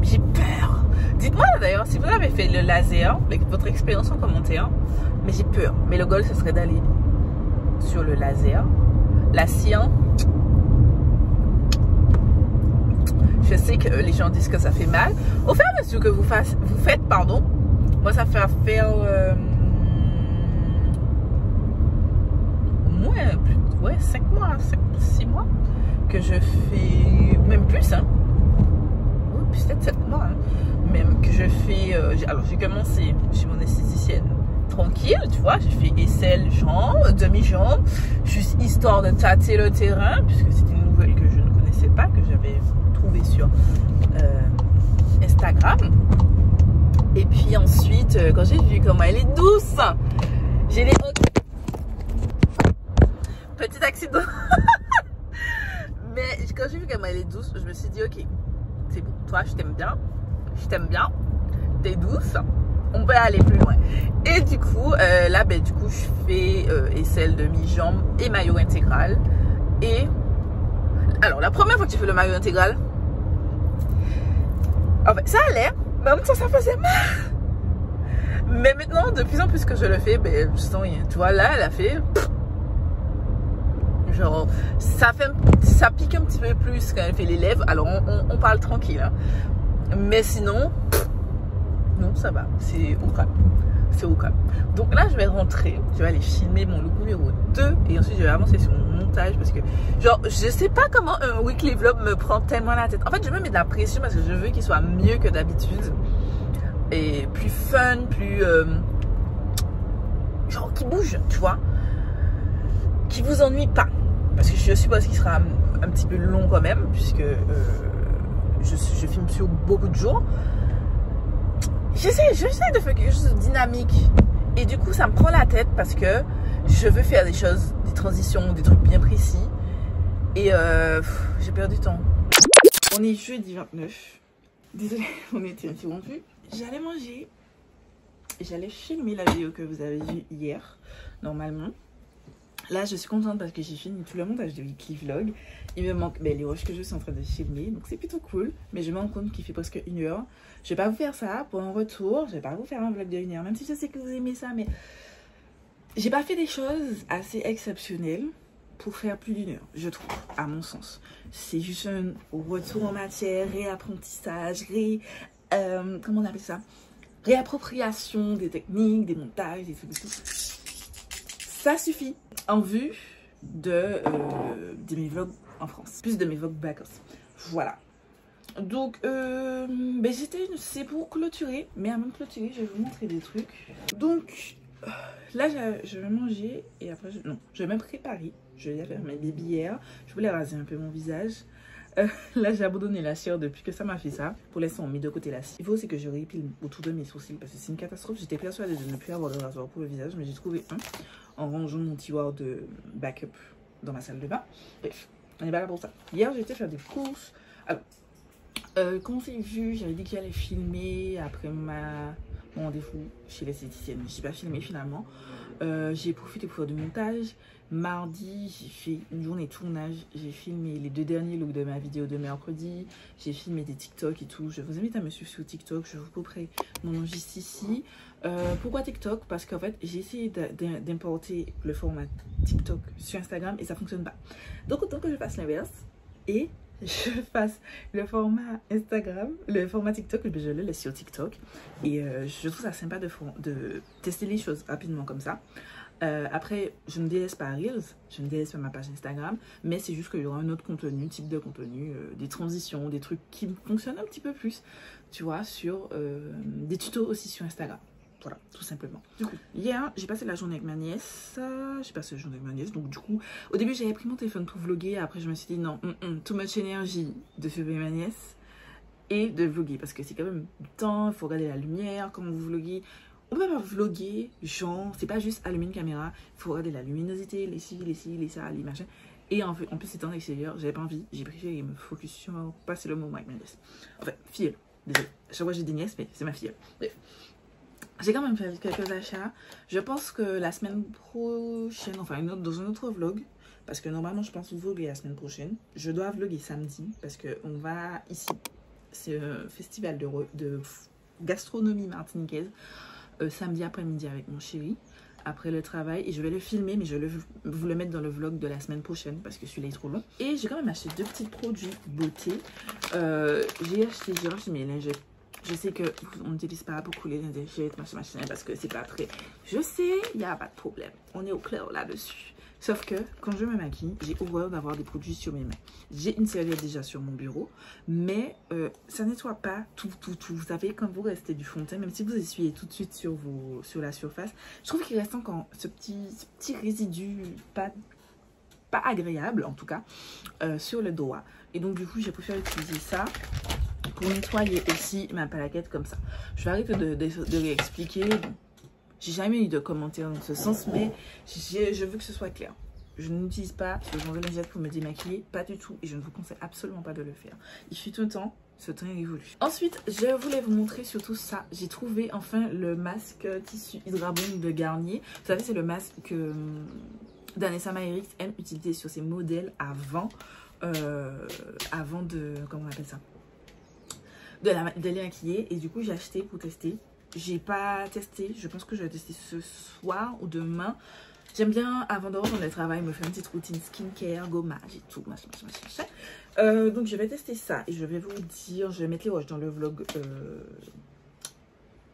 J'ai peur. Dites-moi d'ailleurs si vous avez fait le laser, avec votre expérience en commentaire. Mais j'ai peur. Mais le goal, ce serait d'aller sur le laser. La cire. Je sais que les gens disent que ça fait mal. Au fur et à mesure que vous faites, pardon. Moi, ça fait faire au moins 5 mois, 6 mois que je fais, même plus, hein. Peut-être 7 mois, hein, même que je fais. Alors, j'ai commencé chez mon esthéticienne tranquille, tu vois. J'ai fait aisselle, jambes, demi-jambes, juste histoire de tâter le terrain, puisque c'était une nouvelle que je ne connaissais pas, que j'avais trouvée sur Instagram. Et puis ensuite, quand j'ai vu comment elle est douce, j'ai les... Petit accident. Mais quand j'ai vu comment elle est douce, je me suis dit, ok, c'est bon, toi je t'aime bien, t'es douce, on peut aller plus loin. Et du coup, là, du coup, je fais aisselle, demi-jambe et maillot intégral. Et alors, la première fois que tu fais le maillot intégral, en fait, ça allait, mais en même temps, ça faisait mal. Mais maintenant, de plus en plus que je le fais, je sens rien. Tu vois, là, elle a fait... Genre, ça pique un petit peu plus quand elle fait les lèvres. Alors, on parle tranquille. Hein. Mais sinon, non, ça va. C'est au calme. c'est au cas. Donc là je vais rentrer, je vais aller filmer mon look numéro 2 et ensuite je vais avancer sur mon montage parce que genre je sais pas comment un weekly vlog me prend tellement la tête. En fait je me mets de la pression parce que je veux qu'il soit mieux que d'habitude et plus fun, plus genre qui bouge, tu vois, qui vous ennuie pas, parce que je suppose qu'il sera un petit peu long quand même puisque je filme sur beaucoup de jours. J'essaie de faire quelque chose de dynamique et du coup ça me prend la tête parce que je veux faire des choses, des transitions, des trucs bien précis et j'ai perdu du temps. On est jeudi 29, désolée on était interrompu. J'allais manger, j'allais filmer la vidéo que vous avez vue hier normalement. Là je suis contente parce que j'ai fini tout le montage de weekly vlog. Il me manque les rushs que je suis en train de filmer, donc c'est plutôt cool. Mais je me rends compte qu'il fait presque 1 heure. Je vais pas vous faire ça pour un retour, je vais pas vous faire un vlog de 1 heure, même si je sais que vous aimez ça, mais j'ai pas fait des choses assez exceptionnelles pour faire plus d'1 heure, je trouve, à mon sens. C'est juste un retour en matière, réapprentissage, comment on appelle ça, réappropriation des techniques, des montages, des trucs et tout. Ça suffit en vue de mes vlogs en France, plus de mes vlogs back off. Voilà. Donc, c'est pour clôturer, mais avant de clôturer, je vais vous montrer des trucs. Donc, là, je vais manger et après, je vais me préparer. Je vais faire mes bibières. Je voulais raser un peu mon visage. Là, j'ai abandonné la cire depuis que ça m'a fait ça. Pour l'instant, on met de côté la cire. Il faut aussi que je réépile autour de mes sourcils parce que c'est une catastrophe. J'étais persuadée de ne plus avoir de rasoir pour le visage, mais j'ai trouvé un en rangeant mon tiroir de backup dans ma salle de bain. Bref, on n'est pas là pour ça. Hier, j'ai été faire des courses. Alors, comme on s'est vu, j'avais dit que j'allais filmer après mon rendez-vous chez l'esthéticienne. Je n'ai pas filmé finalement. J'ai profité pour faire du montage. Mardi, j'ai fait une journée de tournage. J'ai filmé les 2 derniers looks de ma vidéo de mercredi. J'ai filmé des TikTok et tout. Je vous invite à me suivre sur TikTok. Je vous couperai mon nom juste ici. Pourquoi TikTok? Parce qu'en fait, j'ai essayé d'importer le format TikTok sur Instagram et ça ne fonctionne pas. Donc, autant que je fasse l'inverse et je fasse le format Instagram, le format TikTok, je le laisse sur TikTok. Et je trouve ça sympa de tester les choses rapidement comme ça. Après, je ne délaisse pas Reels, je ne délaisse pas ma page Instagram, mais c'est juste qu'il y aura un autre contenu, type de contenu, des transitions, des trucs qui fonctionnent un petit peu plus, tu vois, sur des tutos aussi sur Instagram. Voilà, tout simplement. Du coup, hier, j'ai passé la journée avec ma nièce. Donc du coup, au début, j'avais pris mon téléphone pour vlogger. Après, je me suis dit non, too much énergie de filmer ma nièce et de vlogger. Parce que c'est quand même du temps, il faut regarder la lumière, comment vous vloguez. On peut pas vlogger, genre, c'est pas juste allumer une caméra. Il faut regarder la luminosité, les ci, les ça, les machins. Et en plus, c'était en extérieur, j'avais pas envie. J'ai préféré me focus sur passer le moment avec ma nièce. Enfin, filleule, désolée. À chaque fois, j'ai des nièces, mais c'est ma filleule. Bref. J'ai quand même fait quelques achats. Je pense que la semaine prochaine, enfin dans un autre vlog, parce que normalement je pense vlogger la semaine prochaine. Je dois vlogger samedi parce qu'on va ici. C'est un festival de gastronomie martiniquaise. Samedi après-midi avec mon chéri. Après le travail. Et je vais le filmer, mais je vais vous le mettre dans le vlog de la semaine prochaine parce que celui-là est trop long. Et j'ai quand même acheté 2 petits produits beauté. J'ai acheté mes lingettes. Je sais qu'on n'utilise pas beaucoup les lingettes, machin, parce que c'est pas très... Je sais, il n'y a pas de problème. On est au clair là-dessus. Sauf que, quand je me maquille, j'ai horreur d'avoir des produits sur mes mains. J'ai une serviette déjà sur mon bureau, mais ça nettoie pas tout. Vous savez, quand vous restez du fond de teint, même si vous essuyez tout de suite sur la surface, je trouve qu'il reste encore ce petit résidu pas agréable, en tout cas, sur le doigt. Et donc, du coup, j'ai préféré utiliser ça pour nettoyer aussi ma palaquette comme ça. Je vais arrêter de réexpliquer. J'ai jamais eu de commentaires dans ce sens, mais je veux que ce soit clair. Je n'utilise pas ce genre de lingette pour me démaquiller, pas du tout, et je ne vous conseille absolument pas de le faire. Il fut un temps, ce temps est révolu. Ensuite, je voulais vous montrer surtout ça. J'ai trouvé enfin le masque tissu Hydra Bond de Garnier. Vous savez, c'est le masque que Danessa Maërix aime utiliser sur ses modèles avant de, comment on appelle ça, de les maquiller. Et du coup, j'ai acheté pour tester. J'ai pas testé, je pense que je vais tester ce soir ou demain. J'aime bien, avant de reprendre le travail, me faire une petite routine skincare, gommage et tout, machin. Donc je vais tester ça et je vais vous dire, je vais mettre les watch dans le vlog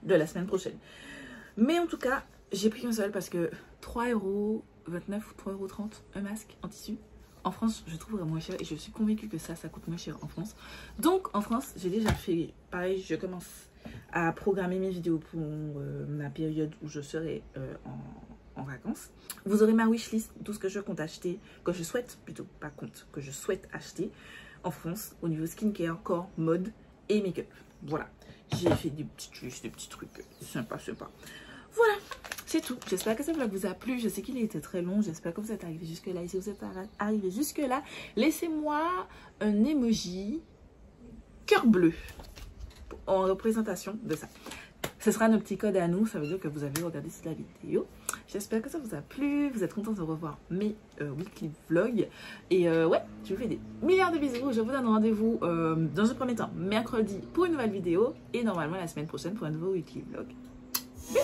de la semaine prochaine. Mais en tout cas, j'ai pris qu'un seul parce que 3,29 € ou 3,30 € un masque en tissu. En France, je trouve moins cher et je suis convaincue que ça coûte moins cher en France. Donc en France, j'ai déjà fait pareil, je commence à programmer mes vidéos pour ma période où je serai en vacances. Vous aurez ma wishlist, tout ce que je compte acheter, que je souhaite plutôt, pas compte, que je souhaite acheter en France au niveau skincare, corps, mode et make-up. Voilà, j'ai fait des petits trucs sympa. Voilà, c'est tout. J'espère que ce vlog vous a plu. Je sais qu'il a été très long. J'espère que vous êtes arrivé jusque là. Et si vous êtes arrivé jusque là, laissez-moi un emoji cœur bleu en représentation de ça. Ce sera notre petit code à nous. Ça veut dire que vous avez regardé cette vidéo. J'espère que ça vous a plu. Vous êtes contents de revoir mes weekly vlogs. Et ouais, je vous fais des milliards de bisous. Je vous donne rendez-vous dans un premier temps mercredi pour une nouvelle vidéo. Et normalement la semaine prochaine pour un nouveau weekly vlog. Bisous.